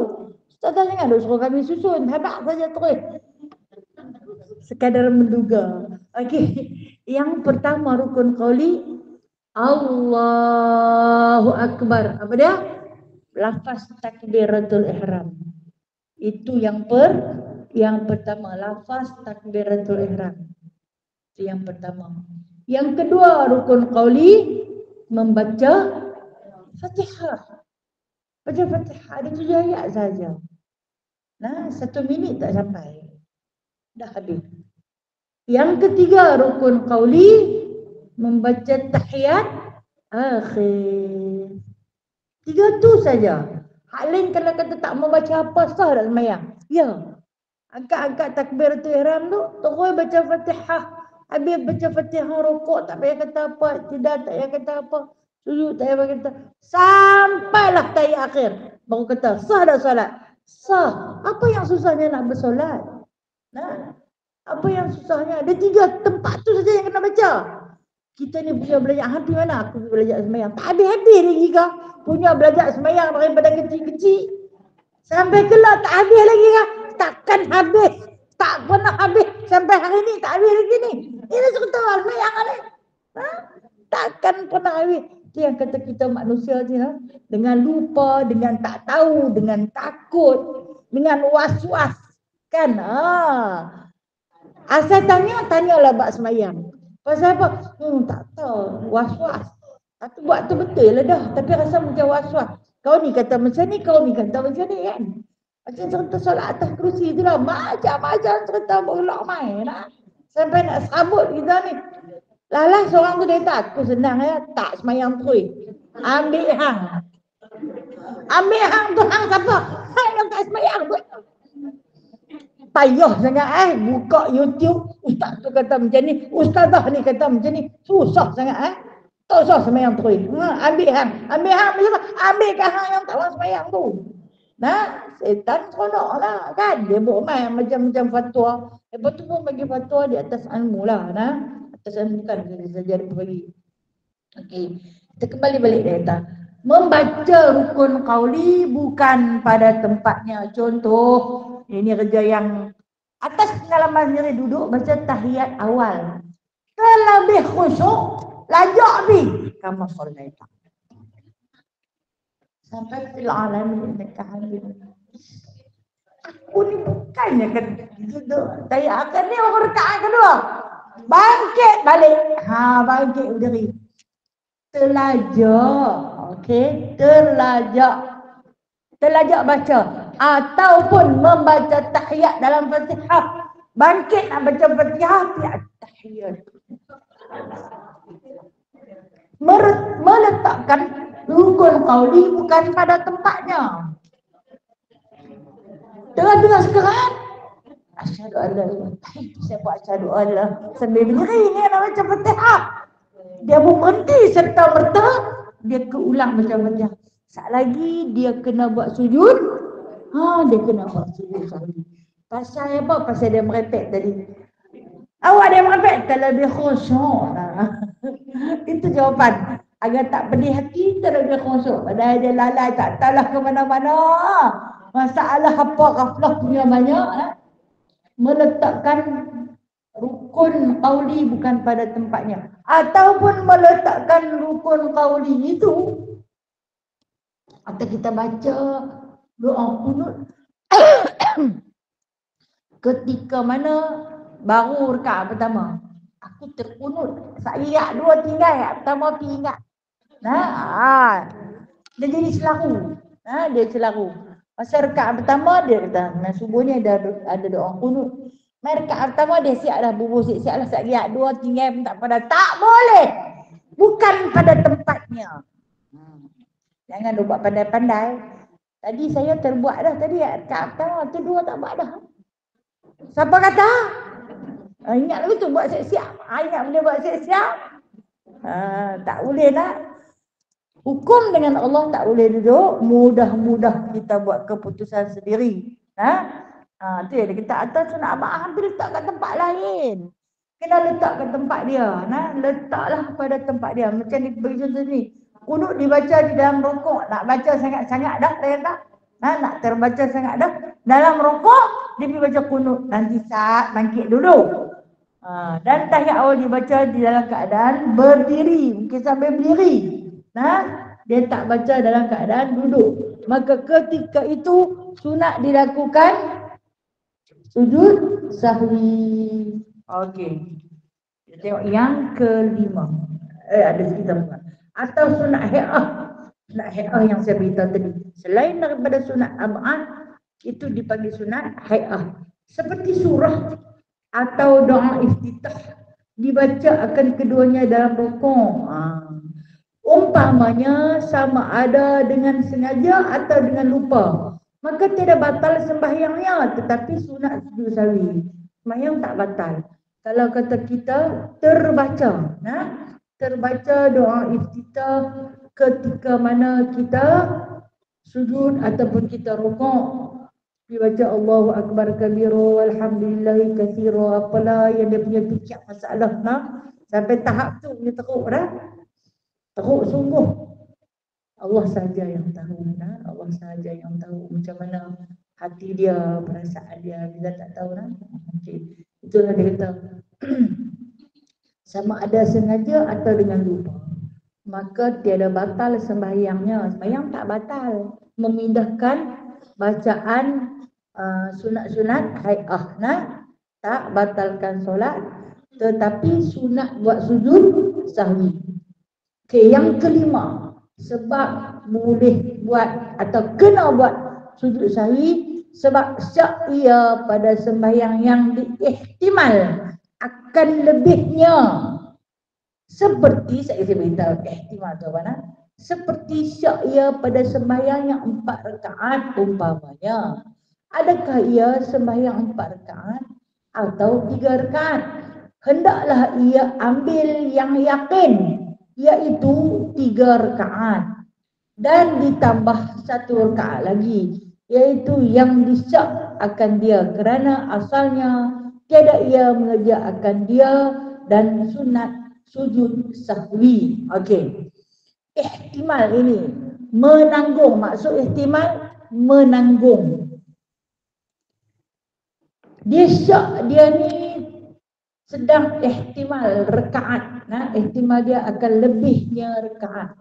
Ustazah jangan duk suruh kami susun, habaq saja terus. Sekadar menduga. Okey, yang pertama rukun qauli, Allahu Akbar. Apa dia? Lafaz takbiratul ihram. Itu yang pertama, lafaz takbiratul ihram. Itu yang pertama. Yang kedua rukun qauli, membaca Fatihah. Baca Fatihah ada 7 ayat saja. 1 minit tak sampai. Dah habis. Yang ketiga rukun qauli, membaca tahiyat akhir. 3 tu saja. Hak lain kalau kata tak membaca apa, sah tak sembahyang? Ya. Angkat takbiratul ihram tu, terus baca Fatihah. Habis baca Fatihah rukuk, tak payah kata apa, tidak tak payah kata apa, sujud tak payah kata, sampailah tahiyat akhir baru kata sah dah solat. Sah. Apa yang susahnya nak bersolat? Apa yang susahnya? Ada 3 tempat tu saja yang kena baca. Kita ni punya belajar habis mana? Aku belajar sembahyang tak habis-habis lagi kah? Punya belajar sembahyang daripada kecil-kecil sampai kelak tak habis lagi kah? Takkan habis. Tak pernah habis sampai hari ni, tak habis lagi ni. Ini seketul sembahyang ni. Takkan pernah habis. Itu yang kata kita manusia ni, dengan lupa, dengan tak tahu, dengan takut, dengan was-was. Kan? Asal tanyalah bab sembahyang. Pasal apa? Tak tahu, was-was. Tapi buat tu betul lah dah. Tapi rasa macam was-was. Kau ni kata macam ni, kau ni kata macam ni kan. Macam cerita solat atas kerusi tu lah. Macam-macam cerita berulang main lah. Sampai nak serabut kita ni. Lalah seorang tu dia kata, aku senang ya. Tak semayang terus. Ambil hang. Ambil hang tu hang siapa? Hang yang tak semayang tu. Payah sangat buka YouTube. Ustaz tu kata macam ni. Ustazah ni kata macam ni. Susah sangat tak usah semayang terus. Ambil hang. Ambil hang siapa? Ambilkan hang yang tak orang semayang tu. Nah, setan seronok lah kan. Dia buat main macam-macam fatwa. Lepas tu pun bagi fatwa di atas ilmu lah. Nah, atas ilmu kan saja dia bagi. Okey. Kita kembali balik dia kata. Membaca rukun qauli bukan pada tempatnya. Contoh, ini kerja yang atas pengalaman sendiri duduk baca tahiyat awal. Terlebih khusyuk, lajak bi. Kama sallaita. Sampai fil alamin innaka hamidun. Aku ni bukannya kan duduk tahiyat akhir ni orang rakaat kedua. Bangkit balik. Bangkit berdiri. Terlajak. Okey, terlajak baca ataupun membaca tahiyat dalam Fatihah. Bangkit nak baca Fatihah, tahiyat. Meletakkan rukun qauli bukan pada tempatnya. Dengar sekarang. Asyhadu an la ilaha illallah. Saya buat asyhadu an la sambil berdiri ni nak baca Fatihah. Dia berhenti serta merta dia keulang baca Fatihah. Sat lagi dia kena buat sujud. Dia kena buat sujud lagi. Pasal apa? Pasal dia merepek tadi. Awak dia merepek terlebih khusyuk. Itu jawapan. Agar tak pedih hati terlebih khusyuk. Padahal dia lalai tak tahulah ke mana-mana. Masalah apa ghaflah punya banyak. Meletakkan rukun qauli bukan pada tempatnya. Ataupun meletakkan rukun qauli itu atau kita baca doa kunut ketika mana baru rakaat pertama. Aku terkunut. Saya dua tinggal pertama pergi ingat. Dia jadi selaru. Dia selaru. Masa rakaat pertama dia kata, subuhnya ada doa kunut. Mari rakaat pertama dia siap dah bubuh siap lah saya dua tinggal pun tak pada. Tak boleh. Bukan pada tempatnya. Jangan buat pandai-pandai. Tadi saya terbuat dah tadi rakaat pertama tu dua tak buat dah. Siapa kata? Ingat lagi tu buat siap-siap. Ingat boleh buat siap-siap. Tak boleh nak. Hukum dengan Allah tak boleh duduk. Mudah-mudah kita buat keputusan sendiri. Tu ya kita atas sunat abang hampir letak kat tempat lain. Kena letak kat tempat dia. Letaklah pada tempat dia. Macam ni bagi contoh ni. Kunut dibaca di dalam rukuk. Nak baca sangat-sangat dah. Nak terbaca sangat dah. Dalam rukuk dia pergi baca kunut. Nanti saat bangkit dulu. Dan tahiyat awal dibaca di dalam keadaan berdiri. Mungkin sampai berdiri. Dia tak baca dalam keadaan duduk. Maka ketika itu sunat dilakukan sujud sahwi. Okey. Kita tengok yang kelima. Ada sekitar bukan. Atau sunat hai'ah. Sunat hai'ah yang saya beritahu tadi. Selain daripada sunat ab'ad, itu dipanggil sunat hai'ah. Seperti surah atau doa iftitah. Dibaca akan keduanya dalam rukuk. Umpamanya sama ada dengan sengaja atau dengan lupa. Maka tidak batal sembahyangnya. Tetapi sunat sujud sahwi. Sembahyang tak batal. Kalau kata kita terbaca. Terbaca doa iftitah ketika mana kita sujud ataupun kita rukuk. Dibaca Allahu Akbar kabiru walhamdulillahi katsiru. Apalah yang dia punya fikir masalah. Sampai tahap tu dia teruk dah. Teruk sungguh. Allah saja yang tahu. Allah saja yang tahu macam mana hati dia, perasaan dia, kita tak tahu lah. Okay. Itulah dia kata sama ada sengaja atau dengan lupa, maka tiada batal sembahyangnya. Sembahyang tak batal. Memindahkan bacaan sunat-sunat hai'ah tak batalkan solat, tetapi sunat buat sujud sahwi. Okay, yang kelima, sebab boleh buat atau kena buat sujud sahwi sebab syak ia pada sembahyang yang diihtimal akan lebihnya, seperti saya beritahu ihtimal tu mana? Seperti syak ia pada sembahyang yang 4 rakaat umpamanya. Adakah ia sembahyang 4 rakaat atau 3 rakaat? Hendaklah ia ambil yang yakin, iaitu 3 rakaat dan ditambah 1 rakaat lagi, iaitu yang disyak akan dia, kerana asalnya tiada ia mengerjakan dia dan sunat sujud sahwi. Okey. Ihtimal ini menanggung, maksud ihtimal menanggung. Dia syak dia ni sedang ihtimal rakaat, ihtimal dia akan lebihnya rakaat.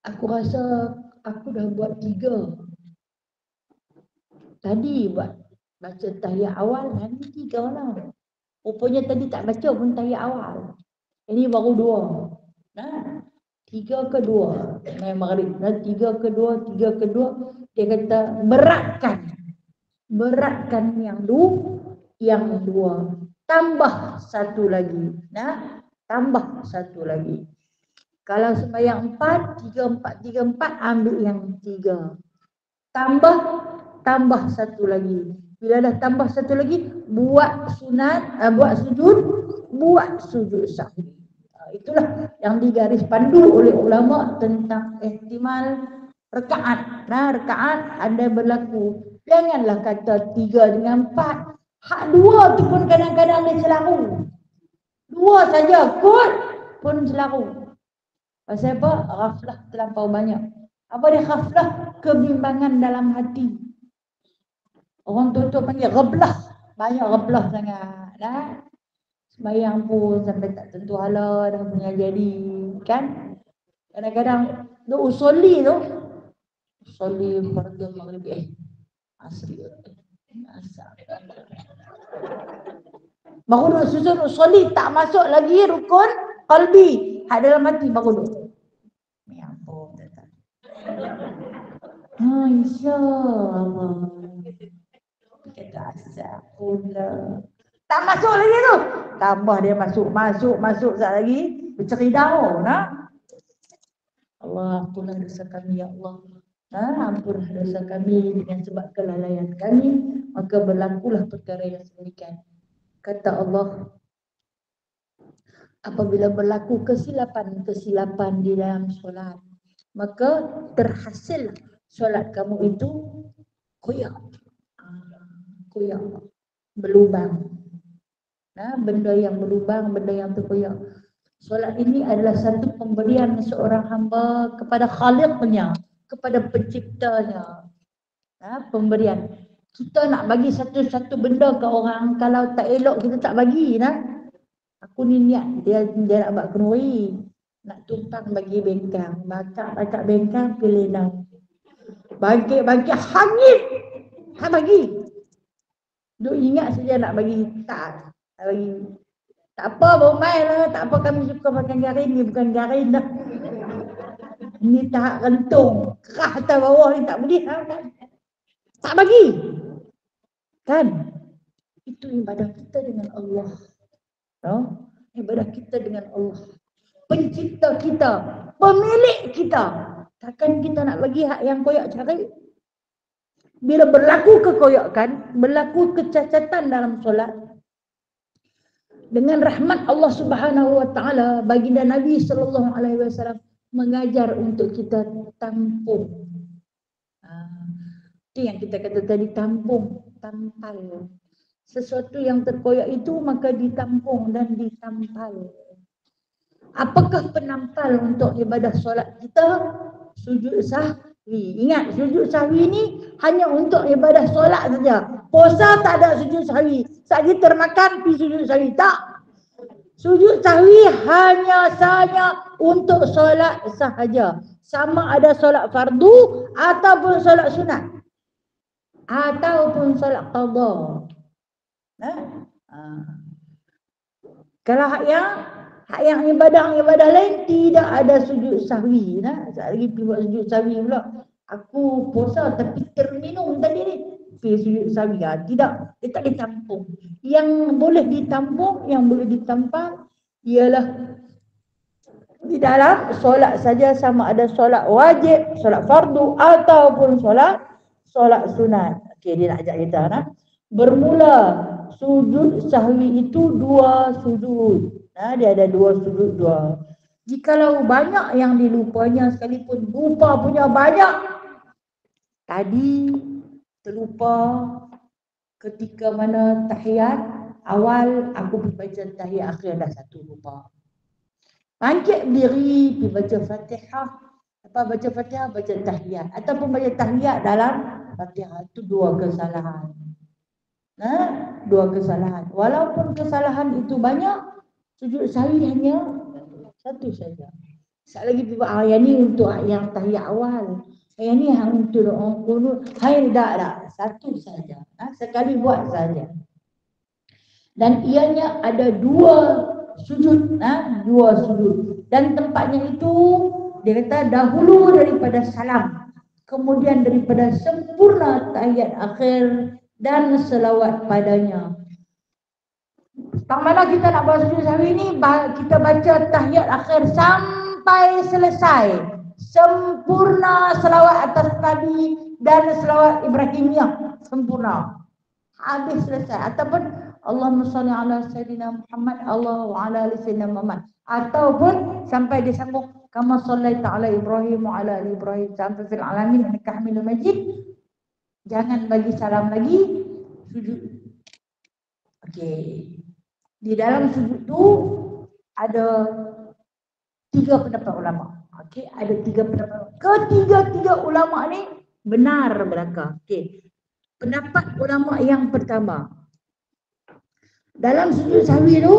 Aku rasa aku dah buat 3. Tadi buat baca tahiyat awal, nanti 3 lah. Rupanya tadi tak baca pun tahiyat awal. Ini baru 2. 3 ke 2. Main maghrib. 3 ke 2, 3 ke 2. Dia kata beratkan yang 2. Tambah 1 lagi. Tambah 1 lagi. Kalau sembahyang 4, 3, 4, 3, 4, ambil yang 3. Tambah 1 lagi. Bila dah tambah 1 lagi, buat sunat, buat sujud sahwi. Itulah yang digaris pandu oleh ulama tentang ihtimal rakaat. Rakaat ada berlaku. Janganlah kata 3 dengan 4. Hak 2 tu pun kadang-kadang dia selaru. 2 saja kot pun selaru. Pasal apa? Ghaflah terlampau banyak. Apa dia ghaflah? Kebimbangan dalam hati. Orang tua panggil ghaflah. Banyak ghaflah sangat. Sembayang pun sampai tak tentu hala dah punya jadi. Kan? Kadang-kadang usolli tu. Usolli fardu maghrib asri. Baru duk susun usolli tak masuk lagi rukun qalbi. Hak dalam hati baru duk. Ya ampun. InsyaAllah. Kata asal pula. Tak masuk lagi tu. Tambah dia masuk sekejap lagi. Berceridau. Allah ampunlah dosa kami ya Allah. Ampunlah dosa kami dengan sebab kelalaian kami. Maka berlakulah perkara yang sedemikian. Kata Allah, apabila berlaku kesilapan di dalam solat, maka terhasil solat kamu itu koyak, berlubang. Benda yang berlubang, benda yang terkoyak. Solat ini adalah satu pemberian seorang hamba kepada Khaliqnya, kepada penciptanya. Pemberian. Kita nak bagi satu-satu benda ke orang, kalau tak elok kita tak bagi. Aku ni niat dia nak buat kenduri, nak tumpang bagi bengkang, bakar bengkang pilih nang. Bagi hangit. Tak bagi. Duk ingat saja nak bagi, tak bagi. Tak apa, bermain lah. Tak apa, kami suka makan garing ni. Bukan garing dah. Ni tahap rentung. Kerah atas bawah ni tak boleh. Tak bagi. Kan? Itu ibadah kita dengan Allah. Ibadah kita dengan Allah. Pencipta kita. Pemilik kita. Takkan kita nak bagi hak yang koyak cari. Bila berlaku kekoyakan, berlaku kecacatan dalam solat, dengan rahmat Allah Subhanahu wa taala, baginda Nabi sallallahu alaihi wasallam mengajar untuk kita tampung. Itu yang kita kata tadi, tampung, tampal. Sesuatu yang terkoyak itu maka ditampung dan ditampal. Apakah penampal untuk ibadah solat kita? Sujud Ingat, sujud sahwi ni hanya untuk ibadah solat saja. Puasa tak ada sujud sahwi. Saat kita makan, pergi sujud sahwi. Tak. Sujud sahwi hanya sahaja untuk solat sahaja. Sama ada solat fardu ataupun solat sunat. Ataupun solat qadha. Kalau hak yang ibadah lain tidak ada sujud sahwi. Sekali lagi pergi buat sujud sahwi pula. Aku puasa tapi terminum tadi ni. Pergi sujud sahwi. Tidak, dia tak ditampung. Yang boleh ditampung, yang boleh ditampang ialah di dalam solat saja, sama ada solat wajib, solat fardu ataupun solat sunat. Okey, dia nak ajak kita bermula sujud sahwi itu 2 sujud. Dia ada 2 sujud, 2. Jikalau banyak yang dilupanya sekalipun, lupa punya banyak. Tadi terlupa ketika mana tahiyat awal aku pergi baca tahiyat akhir dah 1 lupa. Bangkit berdiri, pergi baca Fatihah. Lepas baca Fatihah, baca tahiyat. Ataupun baca tahiyat dalam Fatihah. Itu 2 kesalahan. 2 kesalahan. Walaupun kesalahan itu banyak, sujud sahwi hanya 1 saja. Sekali lagi pergi buat yang ni untuk yang tahiyat awal. Yang ni untuk doa kunut. Hai tak. 1 saja. Sekali buat saja. Dan ianya ada 2 sujud, 2 sujud. Dan tempatnya itu dia kata dahulu daripada salam, kemudian daripada sempurna tahiyat akhir dan selawat padanya. Tang mana kita nak buat sujud sahwi ni, kita baca tahiyat akhir sampai selesai, sempurna selawat atas Nabi dan selawat Ibrahimiyah sempurna. Habis selesai. Ataupun Allahumma salli ala Sayyidina Muhammad, Allahu ala ali Sayyidina Muhammad. Ataupun sampai disambung kama sallaita ala Ibrahim wa ala ali Ibrahim sampai fil alamin innaka Hamidum Majid. Jangan bagi salam lagi, sujud. Okey. Di dalam sujud tu ada 3 pendapat ulama. Okey, ada 3 pendapat. Ketiga-tiga ulama ni benar belaka. Okey. Pendapat ulama yang pertama, dalam sujud sahwi tu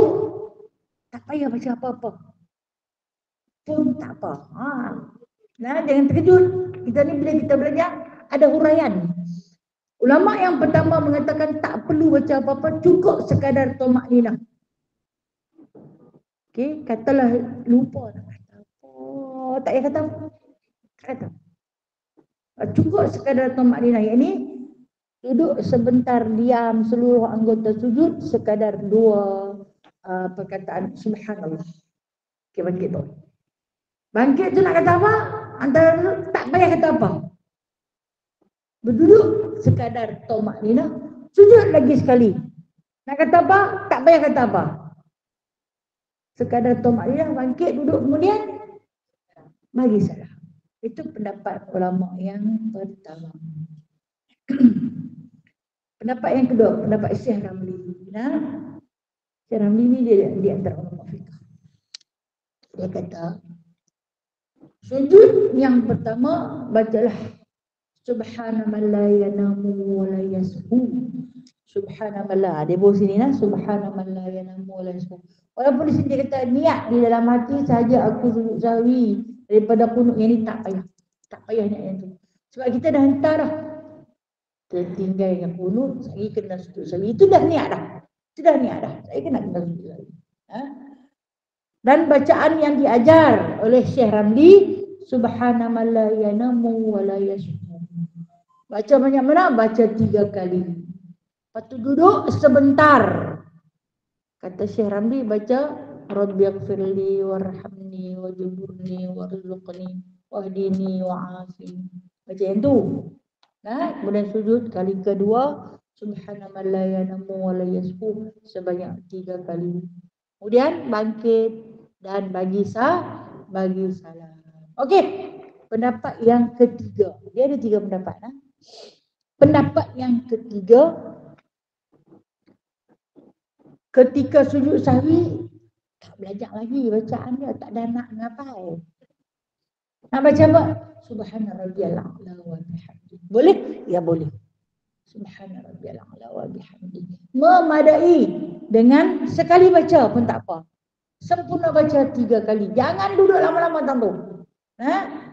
tak payah baca apa-apa pun tak apa. Jangan terkejut. Kita ni bila kita belajar ada huraian. Ulama yang pertama mengatakan tak perlu baca apa-apa, cukup sekadar tumakninah. Okey, katalah lupa nak kata apa, tak payah kata apa. Kata. Cukup sekadar tumakninah. Yang ni duduk sebentar diam seluruh anggota sujud sekadar 2 perkataan subhanallah. Okey, bangkit tu. Bangkit tu nak kata apa? Antara tu tak payah kata apa. Berduduk sekadar tumakninah, sujud lagi sekali. Nak kata apa? Tak payah kata apa. Sekadar tumakninah, bangkit, duduk, kemudian bagi salam. Itu pendapat ulama yang pertama. Pendapat yang kedua, pendapat Syekh Ramli. Syekh Ramli ni dia di antara ulama fiqh. Dia kata, sujud yang pertama bacalah subhanaman la yanamu wa la yashu. Subhanaman la. Dia bawa sini subhanaman la yanamu wa la yashu. Walaupun di sini dia kata niat di dalam hati saja aku sujud sahwi daripada kunut yang ni, tak payah. Tak payah niat yang tu. Sebab kita dah hantar dah. Tertinggal yang kunut, saya kena sujud sahwi. Itu dah niat dah. Itu dah niat dah. Saya kena sujud sahwi. Dan bacaan yang diajar oleh Syekh Ramli, subhanaman la yanamu wa la yashu. Baca banyak mana? Baca 3 kali. Lepas tu duduk sebentar. Kata Syekh Ramli, baca Rabbighfirli warhamni wajburni warzuqni wahdini wa'afini. Baca yang tu. Kemudian sujud kali kedua, subhanaman la yanamu wa la yashu, sebanyak 3 kali. Kemudian bangkit dan bagi salam. Okey. Pendapat yang ketiga. Dia ada 3 pendapat. Pendapat yang ketiga, ketika sujud sahwi tak belajar lagi bacaan dia, tak ada nak ngapai. Nak baca apa? Subhana rabbiyal a'la wa bihamdi. Boleh? Ya boleh. Subhana rabbiyal a'la wa bihamdi. Memadai dengan sekali baca pun tak apa. Sempurna baca 3 kali. Jangan duduk lama-lama tentu.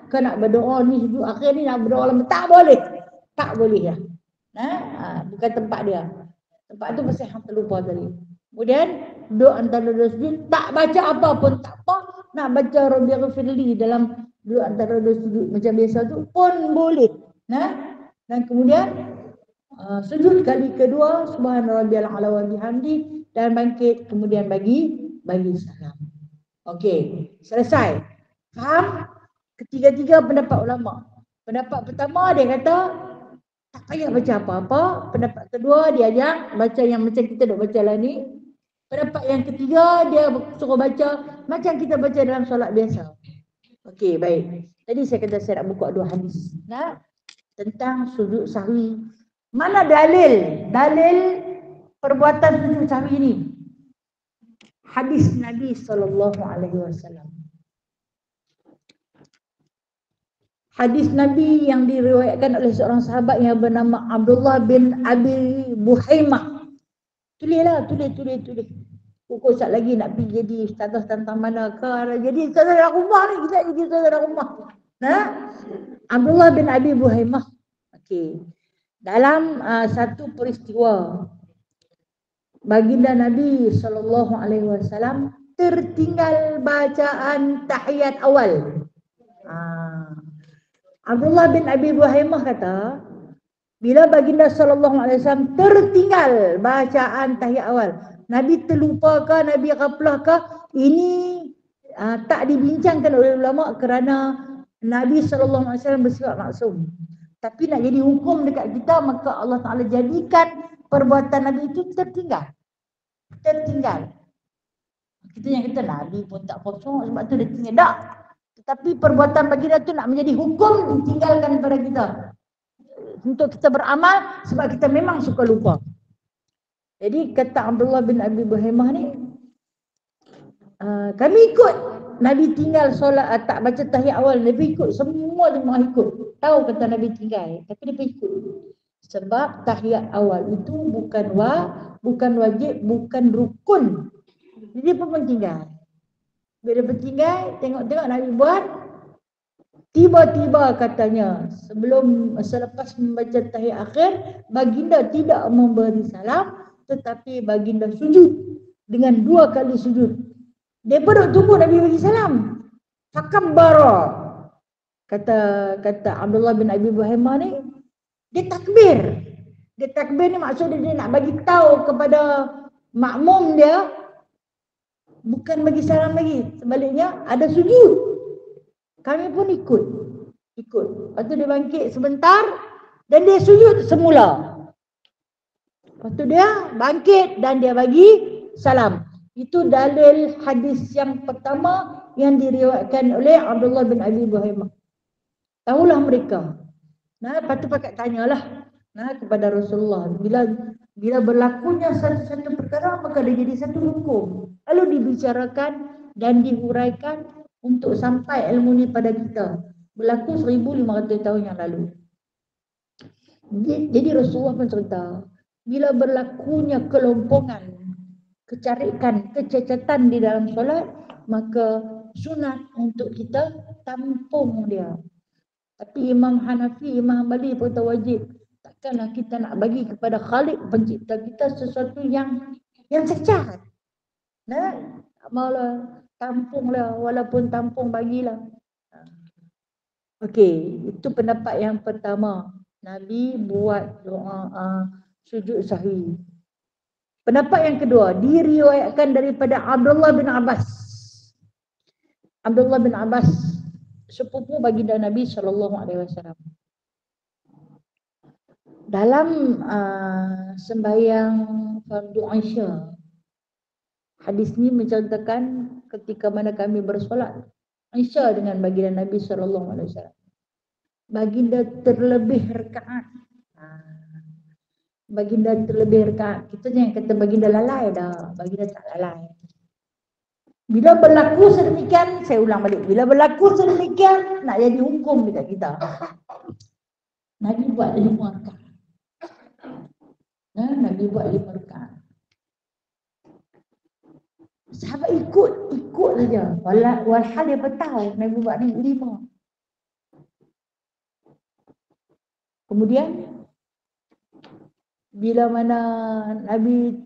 Kau nak berdoa ni sujud akhir ni nak berdoa lama, tak boleh. Tak boleh ya. Bukan tempat dia. Tempat tu pasal hang terlupa tadi. Kemudian duduk antara dua sujud, tak baca apa pun tak apa. Nak baca Rabbiya Ghafirli dalam duduk antara dua sujud macam biasa tu pun boleh. Dan kemudian sujud kali kedua subhana rabbiyal a'la wa bihamdi dan bangkit kemudian bagi salam. Okey, selesai. Faham? Ketiga-tiga pendapat ulama. Pendapat pertama dia kata tak payah baca apa-apa. Pendapat kedua dia ajak baca yang macam kita nak baca lah ni. Pendapat yang ketiga dia suruh baca macam kita baca dalam solat biasa. Okey, baik. Tadi saya kata saya nak buka 2 hadis. Tentang sujud sahwi. Mana dalil? Dalil perbuatan sujud sahwi ni. Hadis Nabi SAW. Hadis Nabi yang diriwayatkan oleh seorang sahabat yang bernama Abdullah bin Abi Buhaimah. Tulislah, tulis. Pukul sat lagi nak pergi jadi status tentang mana ke. Jadi status dalam rumah ni, kita jadi status dalam rumah. Abdullah bin Abi Buhaimah. Okey. Dalam satu peristiwa baginda Nabi SAW tertinggal bacaan tahiyat awal. Abdullah bin Abi Buhaimah kata, bila baginda SAW tertinggal bacaan tahiyat awal, Nabi terlupa ke, Nabi ghaflah ke, ini tak dibincangkan oleh ulama kerana Nabi SAW bersifat maksum. Tapi nak jadi hukum dekat kita, maka Allah Ta'ala jadikan perbuatan Nabi itu tertinggal. Kita yang kata Nabi pun tak kosong sebab tu dia tinggal. Tak. Tetapi perbuatan baginda tu nak menjadi hukum ditinggalkan kepada kita. Untuk kita beramal sebab kita memang suka lupa. Jadi kata Abdullah bin Abi Buhaimah ni, kami ikut Nabi tinggal solat, tak baca tahiyat awal, Nabi ikut, semua ikut. Tahu kata Nabi tinggal, tapi dia ikut. Sebab tahiyat awal itu bukan wajib, bukan rukun. Jadi dia pun tinggal. Bila dia tinggal, tengok Nabi buat, tiba-tiba katanya, selepas membaca tahiyat akhir, baginda tidak memberi salam, tetapi baginda sujud dengan 2 kali sujud. Dia pun tunggu Nabi bagi salam. Fakabbara. Kata Abdullah bin Abi Buhaimah ni, dia takbir. Dia takbir ni maksudnya dia nak bagi tahu kepada makmum dia, bukan bagi salam lagi. Sebaliknya ada sujud. Kami pun ikut. Lepas tu dia bangkit sebentar dan dia sujud semula. Lepas tu dia bangkit dan dia bagi salam. Itu dalil hadis yang pertama yang diriwayatkan oleh Abdullah bin Abi Buhaimah. Tahulah mereka. Lepas tu pakat tanyalah kepada Rasulullah. Bila berlakunya satu perkara, maka dia jadi satu hukum. Lalu dibicarakan dan dihuraikan untuk sampai ilmu ni pada kita. Berlaku 1500 tahun yang lalu. Jadi Rasulullah pun cerita, bila berlakunya kelompongan, kecarikan, kecacatan di dalam solat, maka sunat untuk kita tampung dia. Tapi Imam Hanafi, Imam Hanbali pun tak wajib. Takkanlah kita nak bagi kepada Khalik pencipta kita sesuatu yang cacat. Tak maulah, tampunglah, walaupun tampung bagilah. Okey, itu pendapat yang pertama. Nabi buat doa sujud sahwi. Pendapat yang kedua diriwayatkan daripada Abdullah bin Abbas. Abdullah bin Abbas sepupu baginda Nabi SAW. Dalam sembahyang fardu Aisyah, hadis ini menceritakan ketika mana kami bersolat Aisyah dengan baginda Nabi SAW. Baginda terlebih rakaat. Baginda terlebih rakaat. Kita jangan kata baginda lalai dah. Baginda tak lalai. Bila berlaku sedemikian, saya ulang balik. Bila berlaku sedemikian, nak jadi hukum dekat kita. Nabi buat 5 rakaat. Nabi buat 5 rakaat. Sahabat ikut saja. Walhal dia tahu Nabi buat 5. Kemudian bila mana Nabi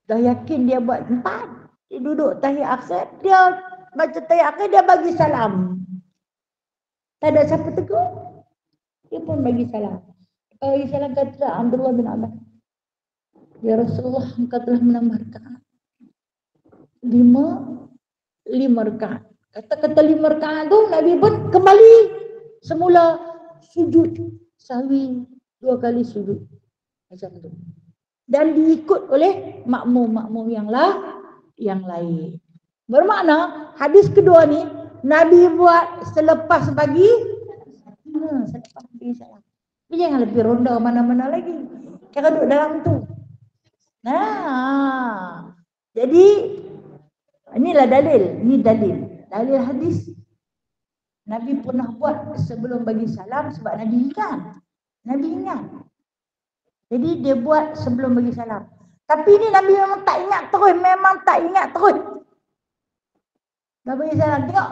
dah yakin dia buat 4, dia duduk tahiyat akhir, dia baca tahiyat akhir, dia bagi salam. Tak ada siapa tegur, dia pun bagi salam. Bagi salam kata Abdullah bin Abbas, ya Rasulullah, engkau telah menambah rakaat 5 rakaat. Kata-kata 5 rakaat tu Nabi pun kembali semula sujud sahwi 2 kali sujud macam tu. Dan diikut oleh makmum-makmum yang lain. Bermakna hadis kedua ni Nabi buat selepas bagi salam. Tapi jangan lebih ronda mana-mana lagi. Kita duduk dalam tu. Nah, jadi inilah dalil. Ini dalil hadis. Nabi pernah buat sebelum bagi salam sebab Nabi ingat. Jadi dia buat sebelum bagi salam. Tapi ini Nabi memang tak ingat terus. Dah bagi salam, tengok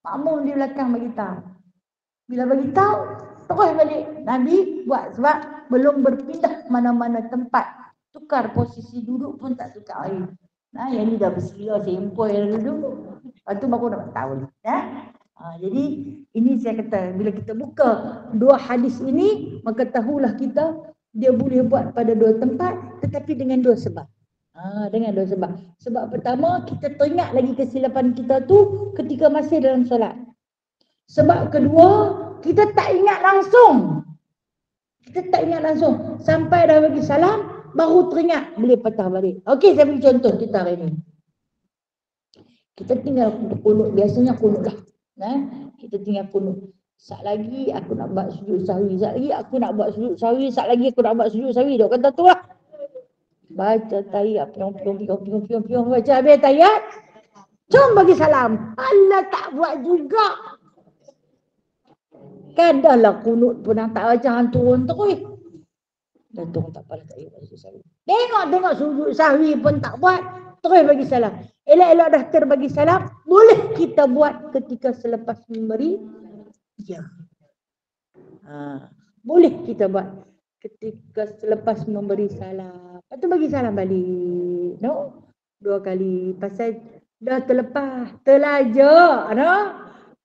makmum di belakang bagi tahu. Bila bagi tahu, terus balik. Nabi buat sebab belum berpindah mana-mana tempat. Tukar posisi duduk pun tak tukar lagi. Nah, yang ni dah bersila sempoi yang duduk. Lepas tu baru dapat tahu. Jadi ini saya kata, bila kita buka 2 hadis ini, maka tahulah kita dia boleh buat pada 2 tempat tetapi dengan 2 sebab. Dengan 2 sebab. Sebab pertama, kita teringat lagi kesilapan kita tu ketika masih dalam solat. Sebab kedua, kita tak ingat langsung. Sampai dah bagi salam, baru teringat boleh patah balik. Okey, saya beri contoh kita hari ni. Kita tinggal kunut, biasanya kunut lah. Kita tinggal kunut. Sat lagi aku nak buat sujud sahwi. Sat lagi aku nak buat sujud sahwi. Dia kata tu lah. Baca tahiyat, piong. Baca habis tahiyat, jom bagi salam. Allah tak buat juga. Kan dah lah kunut pun tak baca turun terus. Dah turun tak apalah, tak payah baca sujud sahwi. Tengok sujud sahwi pun tak buat, terus bagi salam. Elok-elok dah terbagi salam, boleh kita buat ketika selepas memberi. Ya. Boleh kita buat ketika selepas memberi salam. Lepas tu bagi salam balik. 2 kali. Pasal dah terlepas. Terlajar.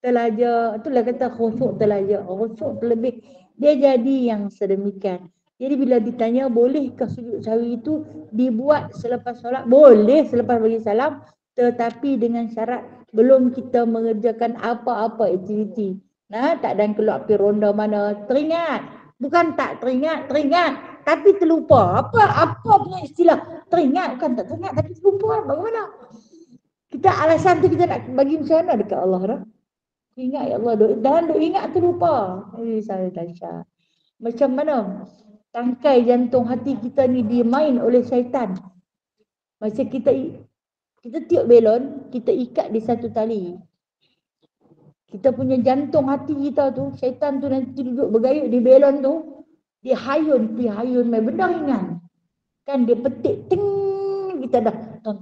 Terlajar. Itulah kata khusyuk terlajar. Khusyuk terlebih. Dia jadi yang sedemikian. Jadi bila ditanya bolehkah sujud sahwi itu dibuat selepas solat? Boleh selepas bagi salam. Tetapi dengan syarat belum kita mengerjakan apa-apa aktiviti. Tak dan keluar pergi ronda mana. Teringat. Bukan tak teringat. Tapi terlupa. Apa punya istilah? Teringat. Bukan tak teringat tapi terlupa. Bagaimana? Kita alasan tu kita nak bagi macam mana dekat Allah dah. Ingat ya Allah. Dan ingat terlupa. Saya Tasha. Macam mana? Tangkai jantung hati kita ni dimain oleh syaitan. Macam kita tiup belon, kita ikat di satu tali. Kita punya jantung hati kita tu, syaitan tu nanti duduk bergayut di belon tu, dia hayun, main benda ringan. Kan dia petik, ting, kita dah ton.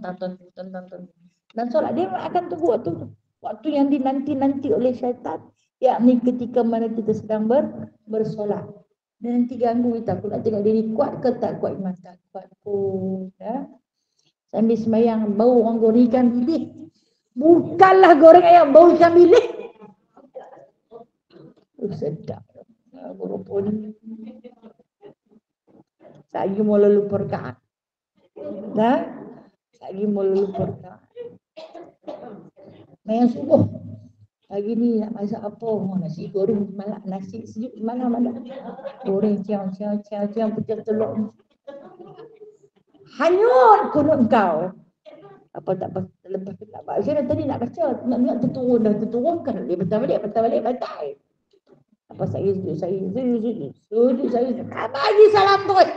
Dan solat dia akan tunggu waktu yang dinanti-nanti oleh syaitan, yakni ketika mana kita sedang bersolat. Dia nanti ganggu kita, aku nak tengok diri kuat ke tak kuat, iman tak kuat pun. Sambil semayang, bau orang goreng ikan bilis. Bukanlah goreng ayam, bau ikan bilis. Sedap. Berupa ni. Lagi mau lalu perkaan. Lagi mau lalu perkaan. Mayang subuh. Pagi ni nak masak apa? Nasi goreng malak, nasi sejuk mana-mana. Goreng ciang, pecah telur. Hanyut kunut kau. Apa tak apa, lepas tu tak baca. Saya tadi nak baca, nak terturun kan. Dia patah balik, batal. Apa saya sujud saya. Bagi salam terus.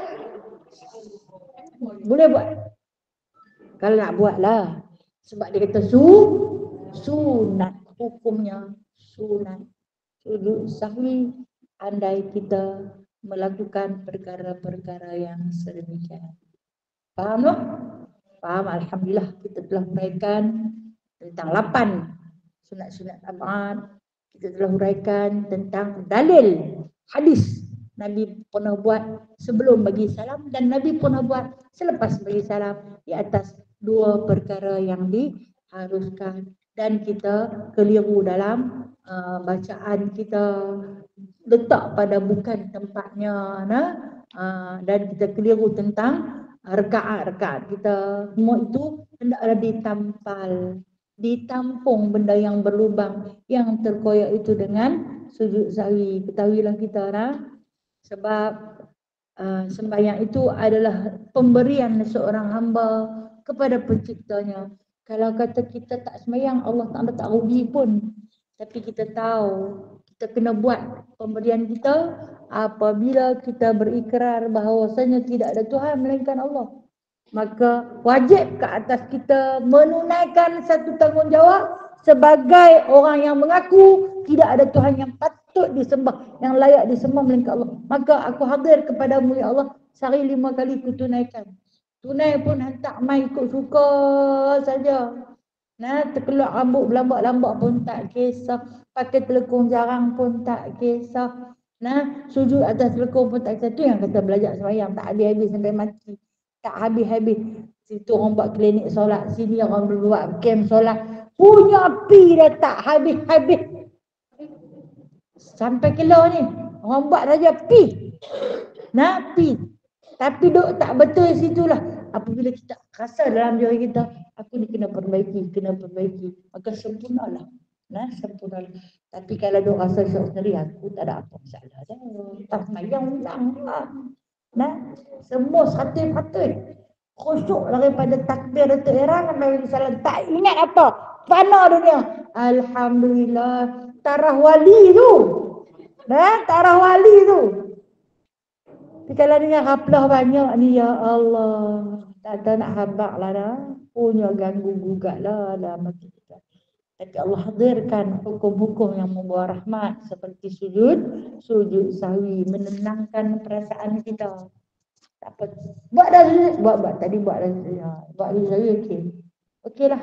Boleh buat. Kalau nak buat lah. Sebab dia kata sunat, hukumnya sunat. Sujud sahwi andai kita melakukan perkara-perkara yang sedemikian. Faham tak? Faham, alhamdulillah kita telah huraikan tentang 8 sunat-sunat ab'ad. Kita telah huraikan tentang dalil hadis Nabi pernah buat sebelum bagi salam dan Nabi pernah buat selepas bagi salam di atas 2 perkara yang diharuskan, dan kita keliru dalam bacaan kita, letak pada bukan tempatnya, dan kita keliru tentang rakaat-rakaat kita. Semua itu hendaklah ditampung benda yang berlubang, yang terkoyak itu dengan sujud sahwi. Ketahuilah kita sebab sembahyang itu adalah pemberian seorang hamba kepada penciptanya. Kalau kata kita tak sembahyang, Allah tak rugi pun. Tapi kita tahu kita kena buat pemberian kita apabila kita berikrar bahawasanya tidak ada Tuhan melainkan Allah. Maka wajib ke atas kita menunaikan satu tanggungjawab sebagai orang yang mengaku tidak ada Tuhan yang patut disembah, yang layak disembah melainkan Allah. Maka aku hadir kepadamu ya Allah, sehari 5 kali ku tunaikan. Tunai pun hantar mai ikut suka saja. Terkeluar rambut berlambak-lambak pun tak kisah. Pakai telekung jarang pun tak kisah. Sujud atas telekung pun tak kisah. Itu yang kata belajar sembahyang tak habis-habis sampai mati. Tak habis-habis. Situ orang buat klinik solat, sini orang buat camp solat. Punya pi dah tak habis-habis. Sampai kilo ni. Orang buat saja pi. Pi. Tapi duk tak betul situlah. Apabila kita rasa dalam diri kita, aku ni kena perbaiki. Maka sempurnalah. Sempurnalah. Tapi kalau duk rasa syok sendiri, aku tak ada apa masalah dah. Tak mayang lah. Semua 100%. Khusyuk daripada takbir Datuk Era sampai salam. Tak ingat apa. Fana dunia. Alhamdulillah. Tarah wali tu. Tarah wali tu. Tapi kalau dengan haflah banyak ni, ya Allah, tak tahu nak habaq lah dah. Punya ganggu gugat lah dalam hati kita. Tapi Allah hadirkan hukum-hukum yang membawa rahmat seperti sujud sahwi, menenangkan perasaan kita. Tak apa. Buat dah sujud, buat tadi buat dah sujud. Buat sujud okey. Okeylah,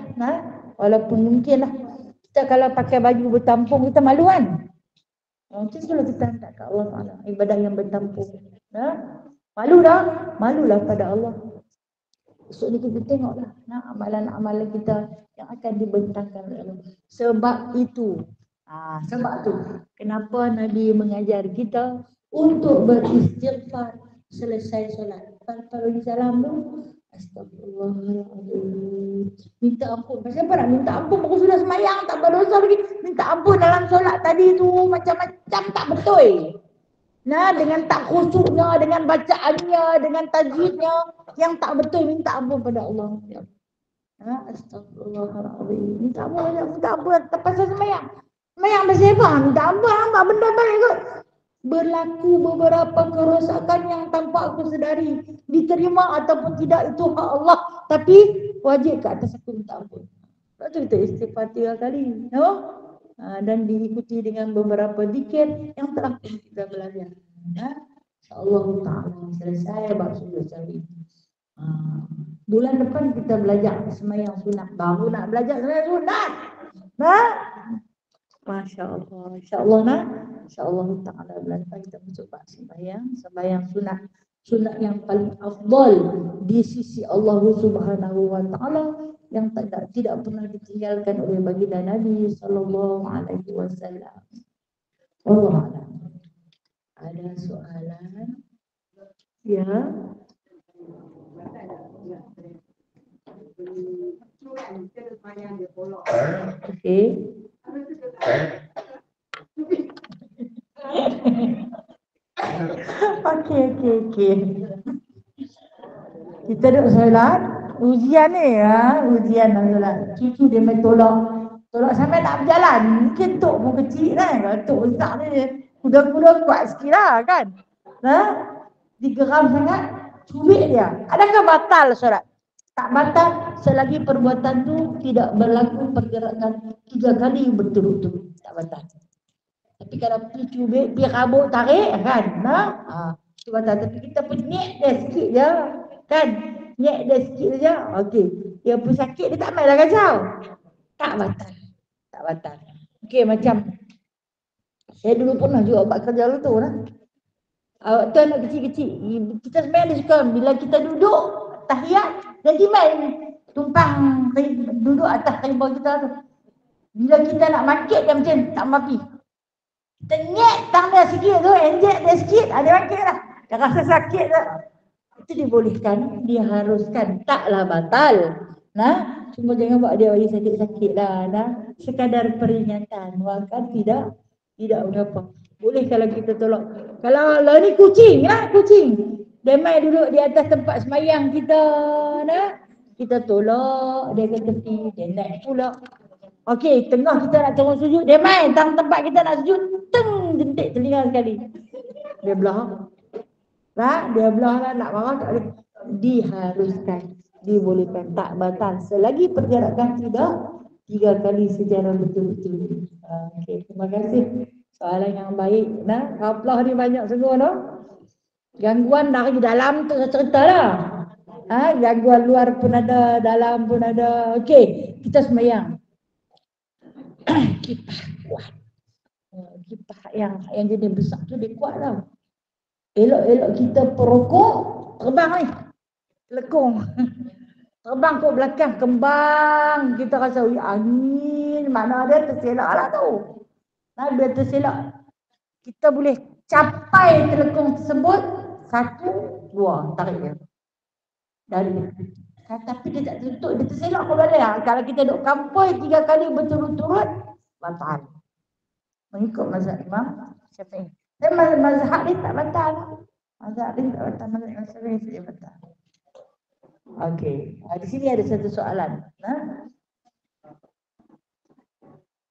walaupun mungkin lah kita kalau pakai baju bertampung kita malu kan? Macam tu lah kita hantar ke Allah Ta'ala, ibadah yang bertampung. Malulah pada Allah. Esok ni kita tengoklah amalan-amalan kita yang akan dibentangkan oleh Allah. Sebab tu kenapa Nabi mengajar kita untuk beristighfar selesai solat. Kalau di salam tu, astagfirullahaladzim, minta ampun. Siapa nak minta ampun? Baru sudah semayang, tak berdosa lagi. Minta ampun dalam solat tadi tu macam-macam tak betul. Dengan tak khusyuknya, dengan bacaannya, dengan tajwidnya yang tak betul, minta ampun pada Allah. Astagfirullahaladzim. Minta ampun pasal semayang. Semayang pasal apa? Minta ampun, apa benda baik kot. Berlaku beberapa kerosakan yang tanpa aku sedari, diterima ataupun tidak itu hak Allah, tapi wajib ke atas aku minta ampun. Sebab tu kita istighfar 3 kali, dan diikuti dengan beberapa zikir yang telah kita belajar. InsyaAllah ta'ala selesai bab sujud sahwi. Bulan depan kita belajar sembahyang sunat, baru nak belajar sembahyang sunat. Masya Allah, InsyaAllah ta'ala bulan depan kita mencoba sembahyang sunat yang paling afdal di sisi Allah Subhanahu wa ta'ala, yang tidak pernah ditinggalkan oleh baginda Nabi sallallahu alaihi wasallam. Allah a'lam. Ada soalan? Ya. Okey. Okey. Kita duduk solat, ujian ni ujian dalam solat. Cucu dia main tolak sampai tak berjalan. Mungkin tok pun kecil kan. Kalau tok besar ni kuda-kuda kuat sikit lah kan. Digeram sangat, cubit dia. Adakah batal solat? Tak batal selagi perbuatan tu tidak berlaku pergerakan 3 kali berturut-turut, tak batal. Tapi kalau pergi cubit, pergi rabuk tarik kan, itu batal. Tapi kita pun niat dia sikit je, kan? Niat dia sikit je, okey. Dia pun sakit, dia tak main lah kacau. Tak batal. Tak batal. Okey, macam saya dulu pernah juga buat kerja tu lah. Tu anak kecil-kecil. Kita sebenarnya dia suka bila kita duduk tahiyat, jadi main tumpang duduk atas kalimah kita tu. Bila kita nak mangkit dia macam tak mapi. Kita nyek tang dia sikit tu, enjek dia sikit, ada mangkit lah. Dia rasa sakit tu. Itu dibolehkan, diharuskan, taklah batal. Nah, cuma jangan buat dia bagi sakit-sakit lah. Nah, sekadar peringatan, maka tidak berapa. Boleh kalau kita tolak. Kalau lah ni kucing lah, kucing. Dia main duduk di atas tempat semayang kita, nah. Kita tolak dia ke tepi, dia naik pula. Okey, tengah kita nak turun sujud, dia main tempat kita nak sujud, teng, jentik telinga sekali. Dia belah. Dia belah lah, nak marah tak boleh. Diharuskan, dibolehkan, tak batal. Selagi pergerakan tidak 3 kali secara betul-betul. Okey, terima kasih. Soalan yang baik. Nah, kaplah ni banyak sungguh no. Gangguan dari dalam tu saya cerita lah. Gangguan luar pun ada, dalam pun ada. Okey, kita semayang. Kipas kuat. Kipas yang jenis besar tu dia kuat tau. Elok-elok kita perokok, terbang ni. Lekung. Terbang ke belakang, kembang. Kita rasa angin, mana dia terselak lah tu. Bila terselak, kita boleh capai telekung tersebut, 1, 2, tarik dia. Dari tapi dia tak tutup, dia terselak ke belakang. Kalau kita duduk kampoi 3 kali berturut-turut, batal. Mengikut mazhab Imam Syafi'i. Dan mazhab ni tak batal. Mazhab ni tak batal, mazhab Imam Syafi'i saja batal. Okey, di sini ada satu soalan.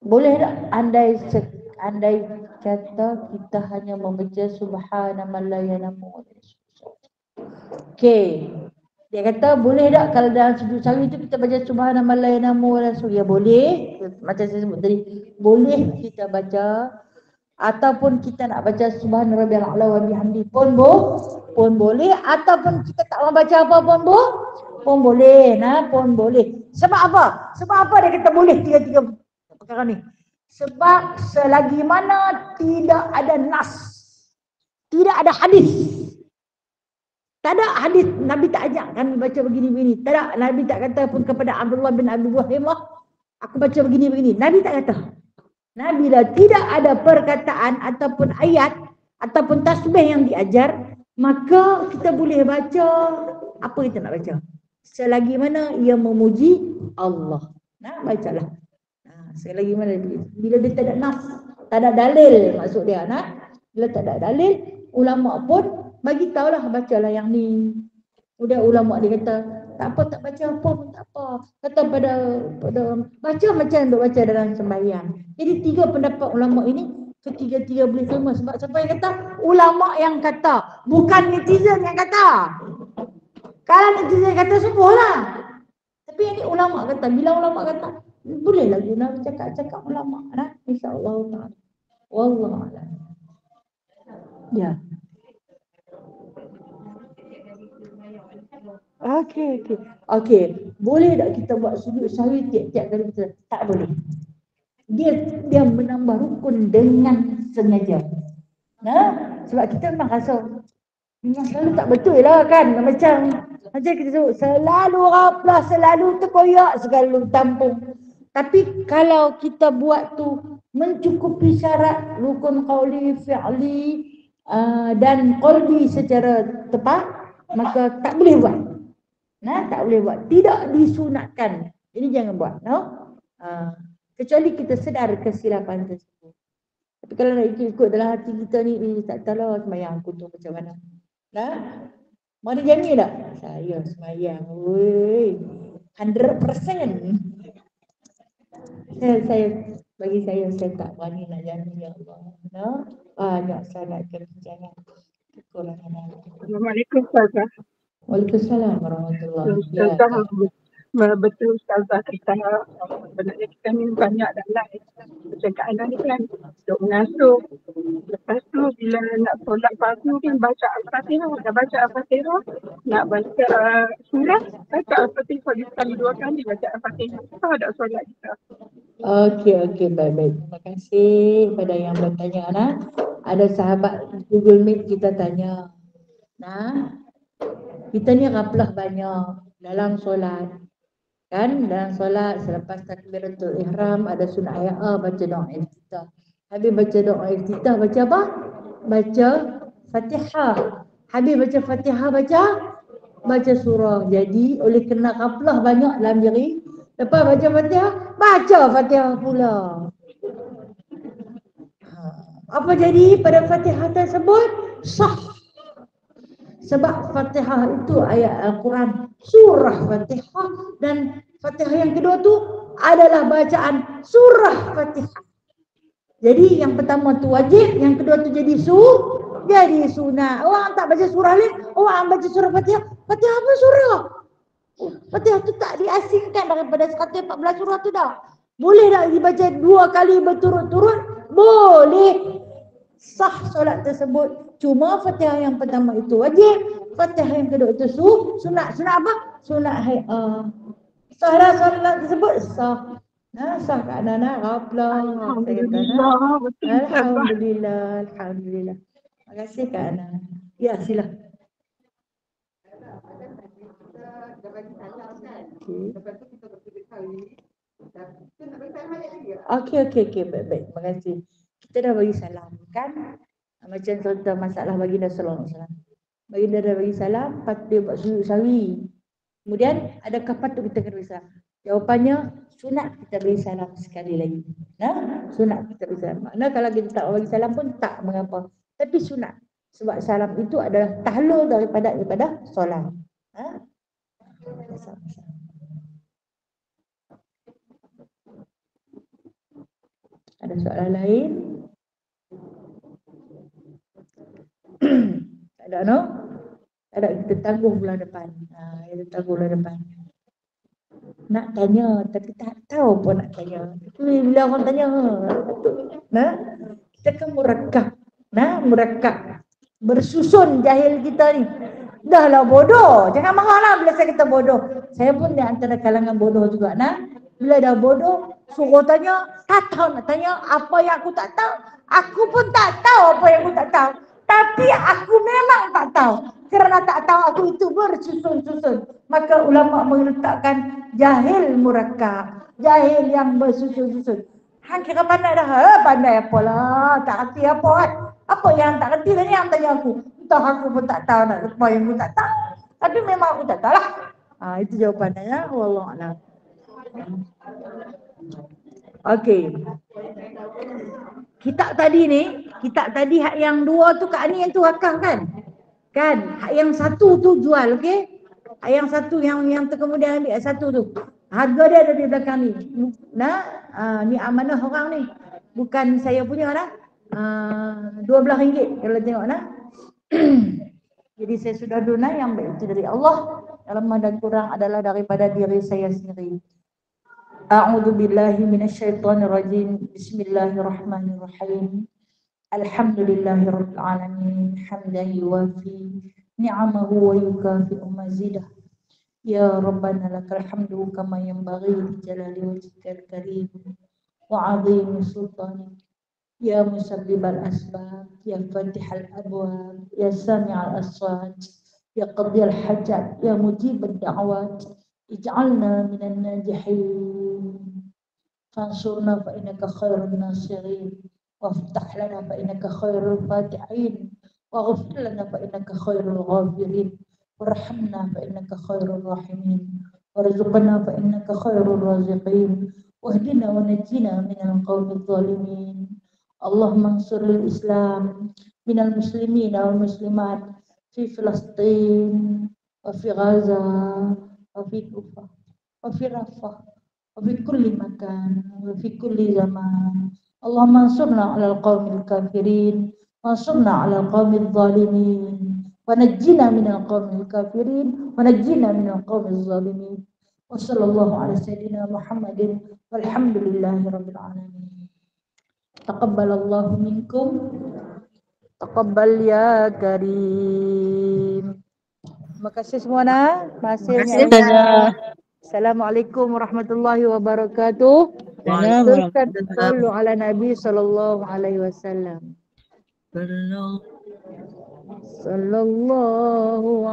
Boleh tak andai kata kita hanya membaca subhanallahi la yanamu. Okey. Dia kata boleh tak kalau dalam sujud sahwi itu kita baca subhanallahi la yanamu wa rasul. Ya boleh. Macam saya sebut tadi, boleh kita baca ataupun kita nak baca subhanarabbiyal a'la wa bihamdi pun boleh, ataupun kita tak mau baca apa pun boleh. Pun boleh. Sebab apa? Sebab apa dia kata boleh tiga-tiga perkara ni? Sebab selagi mana tidak ada nas, tidak ada hadis. Tak ada hadis, Nabi tak ajak kami baca begini-begini. Tak ada, Nabi tak kata pun kepada Abdullah bin Abi Wahimah, aku baca begini-begini. Nabi tak kata. Nabi bila tidak ada perkataan ataupun ayat ataupun tasbih yang diajar, maka kita boleh baca apa kita nak baca. Selagi mana ia memuji Allah. Bacalah. Selagi mana bila dia tak ada nas, tak ada dalil maksud dia. Bila tak ada dalil, ulama pun bagi tahulah bacalah yang ni. Udah ulama dia kata tak apa, tak baca apa pun tak apa. Kata pada baca macam duk baca dalam sembahyang. Jadi 3 pendapat ulama ini ketiga-tiga boleh terima. Sebab siapa yang kata? Ulama yang kata, bukan netizen yang kata. Kalau netizen kata sembuhlah. Tapi ini ulama kata. Bila ulama kata, bolehlah guna cakap-cakap ulama. InsyaAllah ta'ala. Wallahualam. Ya. Okey. Boleh tak kita buat sujud sahwi tiap-tiap kali kita? Tak boleh. Dia menambah rukun dengan sengaja. Sebab kita memang rasa memang selalu tak betul lah kan. Macam kita sebut selalu raplah, selalu terkoyak, selalu tampung. Tapi kalau kita buat tu mencukupi syarat rukun qauli, fi'li dan qalbi secara tepat, maka tak boleh buat. Tak boleh buat. Tidak disunatkan. Jadi jangan buat. Kecuali kita sedar kesilapan tersebut. Tapi kalau nak ikut dalam hati kita ni, tak tahu lah semayang aku tu macam mana. Mana jamin tak? Saya semayang. 100%. Bagi saya tak berani nak jamin, ya Allah. Banyak sangat kekurangan. Assalamualaikum Ustazah. Waalaikumsalam warahmatullahi Ustazah, wabarakatuh. betul Ustazah kata sebenarnya kita ni banyak dalam percakapan ni kan duk mengasuh. Lepas tu bila nak solat fardu kan baca Al-Fatihah, dah baca Al-Fatihah, nak baca surah, baca Al-Fatihah sekali dua kali baca Al-Fatihah. Sah tak solat kita? Okey, baik-baik. Terima kasih kepada yang bertanya. Nah, ada sahabat Google Meet kita tanya. Nah, kita ni ghaflah banyak dalam solat. Kan dalam solat selepas takbiratul ihram ada sunat ayat baca doa iftitah. Habis baca doa iftitah baca apa? Baca Fatihah. Habis baca Fatihah baca surah. Jadi oleh kena ghaflah banyak dalam diri, lepas baca Fatihah pula. Apa jadi pada Fatihah tersebut? Sah. Sebab Fatihah itu ayat Al-Quran, surah Fatihah, dan Fatihah yang kedua tu adalah bacaan surah Fatihah. Jadi yang pertama tu wajib, yang kedua tu jadi sunat. Orang tak baca surah lain, orang baca surah Fatihah. Fatihah apa surah? Fatihah tu tak diasingkan daripada 114 surah tu dah. Boleh tak dibaca 2 kali berturut-turut? Boleh. Sah solat tersebut. Cuma Fatihah yang pertama itu wajib, Fatihah yang kedua itu sunat. Sunat apa? Sunat hay'ah. Sah dah solat tersebut? Sah. Sah Kak Nana, ghaflah. Alhamdulillah, betul Ustazah. Alhamdulillah. Terima kasih Kak Nana. Ya, sila. Okey, baik. Terima kasih. Kita dah bagi salam kan? Macam contoh masalah baginda sallallahu alaihi wasallam. Baginda dah bagi salam, patut dia buat sujud sawi. Kemudian adakah patut kita kena bagi salam? Jawapannya sunat kita bagi salam sekali lagi. Sunat kita bagi salam. Makna kalau kita tak bagi salam pun tak mengapa. Tapi sunat. Sebab salam itu adalah tahlul daripada solat. Ada soalan lain? Tak ada, no? Tak ada, kita tangguh bulan depan. Kita tangguh bulan depan. Nak tanya, tapi tak tahu pun nak tanya. Tapi bila orang tanya, kita kan murakab. Bersusun jahil kita ni. Dah lah bodoh. Jangan marah lah bila saya kata bodoh. Saya pun di antara kalangan bodoh juga. Bila dah bodoh, suruh tanya, tak tahu nak tanya apa yang aku tak tahu. Aku pun tak tahu apa yang aku tak tahu. Tapi aku memang tak tahu. Kerana tak tahu aku itu bersusun-susun. Maka ulama meletakkan jahil murakab. Jahil yang bersusun-susun. Hang kira pandai dah. Pandai apalah. Tak hati apa kan. Apa yang tak kerti tadi yang tanya aku. Entah aku pun tak tahu nak apa yang aku tak tahu. Tapi memang aku tak tahu lah. Itu jawapannya ya. Wallahualam. Okey. Kitab tadi hak yang 2 tu Kak Ani yang tu akal kan? Kan? Hak yang 1 tu jual, okey? Hak yang 1 yang kemudian ambil 1 tu. Harga dia ada di belakang ni. Ni amanah orang ni. Bukan saya punya lah. RM12 kalau tengok nah. Jadi saya sudah donai yang baik itu dari Allah. Yang lemah dan kurang adalah daripada diri saya sendiri. A'udzu billahi minasyaitonir rajim. Bismillahirrahmanirrahim. Alhamdulillahirabbil alamin. Hamdan yuwafi ni'amahu wa yukafi'u mazidah. Ya Rabbana lakal hamdu kama yanbaghi li jalali wajhikal karim wa 'azimi sultanik. Ya musabbibal asbab, ya fatihal abwab, ya sami'al aswat, ya qadiyal hajat, ya mujibad da'wat, ij'alna minan najihin, fansurna fa innaka khairun nasirin, waftah lana fa innaka khairul fatihin, waghfir lana fa innaka khairul ghafirin, warhamna fa innaka khairul rahimin, warzuqna fa innaka khairul raziqin, wahdina wa najjina minal qawmi zalimin. Allahumma ansuril Islam minal muslimin wal muslimat fi Filastin wa fi Gaza wa fi Kufah wa fi Rafah wa fi kulli makan wa fi kulli zaman. Allahumma ansurna 'alal qaumil kafirin wa ansurna 'alal qaumil zalimin ونجنا من القوم الكافرين ونجنا من القوم الظالمين وصلى الله على سيدنا محمد والحمد لله رب العالمين. تقبل الله منكم taqabbal ya karim. Terima kasih semuanya. Masihnya. Assalamualaikum warahmatullahi wabarakatuh. Sallu ala Nabi sallallahu alaihi wasallam. Sallallahu